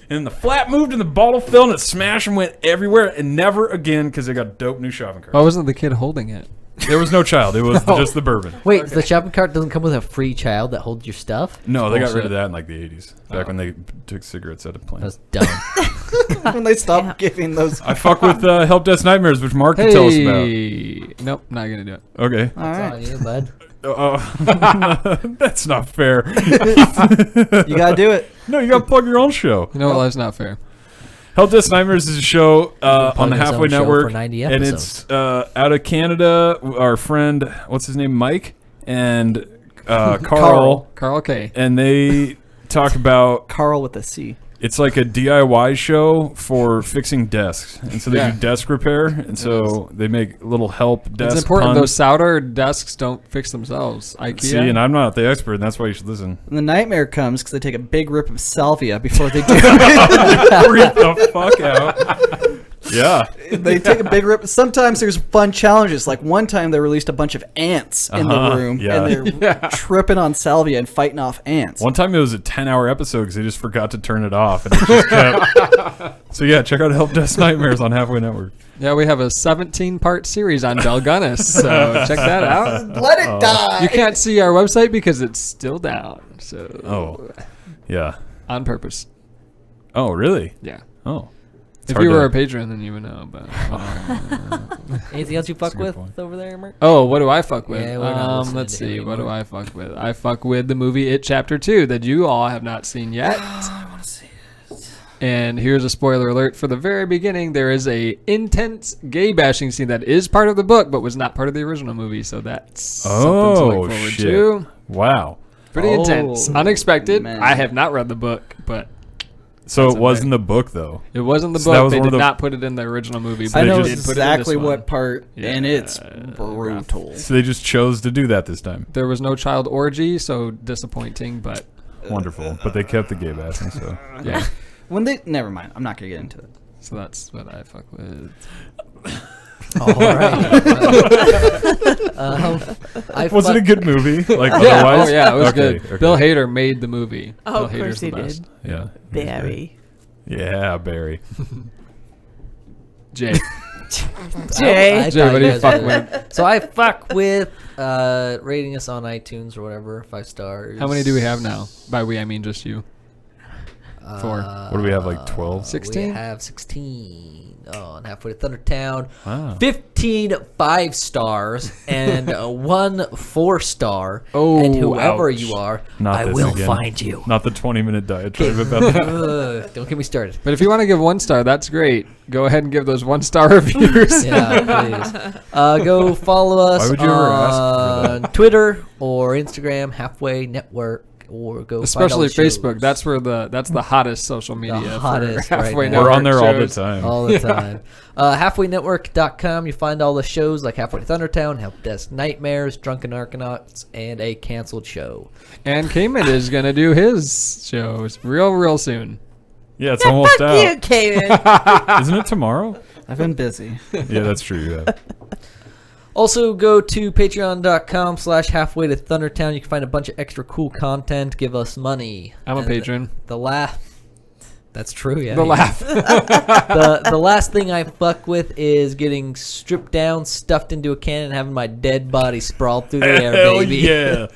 And the flap moved and the bottle fell and it smashed and went everywhere and never again because they got dope new shopping carts. Why wasn't the kid holding it? There was no child. It was just the bourbon. Wait, the shopping cart doesn't come with a free child that holds your stuff? No, they got rid of that in like the 80s, back when they took cigarettes out of planes. That's dumb. When they stopped giving those. I fuck with Helpdesk Nightmares, which Mark can tell us about. Nope, not going to do it. Okay. All right. On you, bud. That's not fair. You got to do it. No, you got to plug your own show. You know what? That's not fair. Helpdesk Nightmares is a show on the his Halfway own show Network, for 90 and episodes. it's out of Canada. Our friend, what's his name, Mike, and Carl, Carl K. and they talk about. Carl with a C. It's like a DIY show for fixing desks, and so they do desk repair, and so they make little help desk. It's important. puns. Those solder desks don't fix themselves. IKEA. See, and I'm not the expert, and that's why you should listen. And the nightmare comes because they take a big rip of salvia before they do it. Freak the fuck out. Yeah. They take a big rip. Sometimes there's fun challenges. Like one time they released a bunch of ants in the room, and they're tripping on salvia and fighting off ants. One time it was a 10-hour episode because they just forgot to turn it off, and it just kept. So yeah, check out Helpdesk Nightmares on Halfway Network. Yeah, we have a 17-part series on Delgunnis, so check that out. Let it die. You can't see our website because it's still down. So Yeah. on purpose. Oh, really? Yeah. Oh. If you were a patron, then you would know. But Anything else you fuck a good with point. over there, Mark? oh, what do I fuck with? Yeah, we're not listening let's to see. him What do anymore. I fuck with? I fuck with the movie It Chapter 2 that you all have not seen yet. I want to see it. And here's a spoiler alert for the very beginning. There is a intense gay bashing scene that is part of the book, but was not part of the original movie. So that's something to look forward shit. to. Wow. Pretty intense, unexpected. man. I have not read the book, but So That's it was in the book, though. it was in the So that book. was They one of did the- not put it in the original movie. But I know just they did put it in exactly this what one. part, and Yeah, it's brutal. So they just chose to do that this time. There was no child orgy, so disappointing, but Wonderful. But they kept the gay bashing, so. yeah. When they, never mind. I'm not gonna get into it. So that's what I fuck with. All right. I Was it a fuck- good movie? Like, Yeah, otherwise? oh yeah, it was Okay, good. okay. Bill Hader made the movie. Oh, Bill of course Hader's the he best. did. Yeah. Barry. Yeah, Barry. Jay. Jay. I Jay, thought what do you guys fuck were- with? So I fuck with rating us on iTunes or whatever, 5 stars. How many do we have now? By we, I mean just you. 4. What do we have, like 12? 16? We have 16 on Halfway to Thundertown. Wow. 15 5 stars and 1 4-star. Oh, and whoever ouch. you are, Not I this will again. find you. Not the 20-minute diatribe about that. Don't get me started. But if you want to give 1 star, that's great. Go ahead and give those 1-star reviews. Yeah, please. Go follow us Why would you ever ask for on Twitter or Instagram, Halfway Network, or go Especially find all the Facebook. shows. That's where that's the hottest social media. for hottest right Halfway now. We're on there all the Network shows. time. all the time. Halfwaynetwork.com. You find all the shows like Halfway to Thundertown, Helpdesk Nightmares, Drunken Arcanauts, and a canceled show. And Cayman is going to do his shows real soon. Yeah, it's almost Fuck out. you, Kevin. Isn't it tomorrow? I've been busy. Yeah, that's true. Yeah. Also, go to patreon.com/halfway to Thundertown. You can find a bunch of extra cool content. Give us money. I'm a And patron. The laugh. That's true, yeah. The laugh. The last thing I fuck with is getting stripped down, stuffed into a can, and having my dead body sprawled through the air, Hell baby. yeah.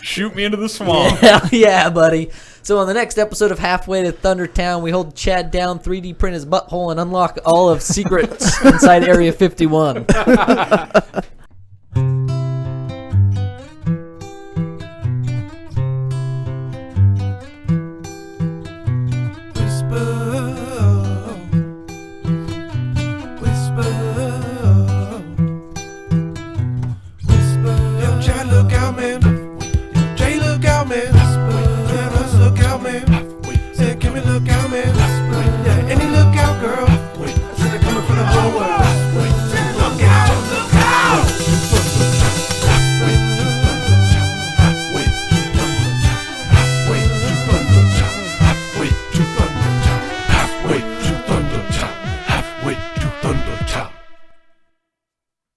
Shoot me into the swamp. Hell yeah, buddy. So on the next episode of Halfway to Thundertown, we hold Chad down, 3D print his butthole, and unlock all of secrets inside Area 51.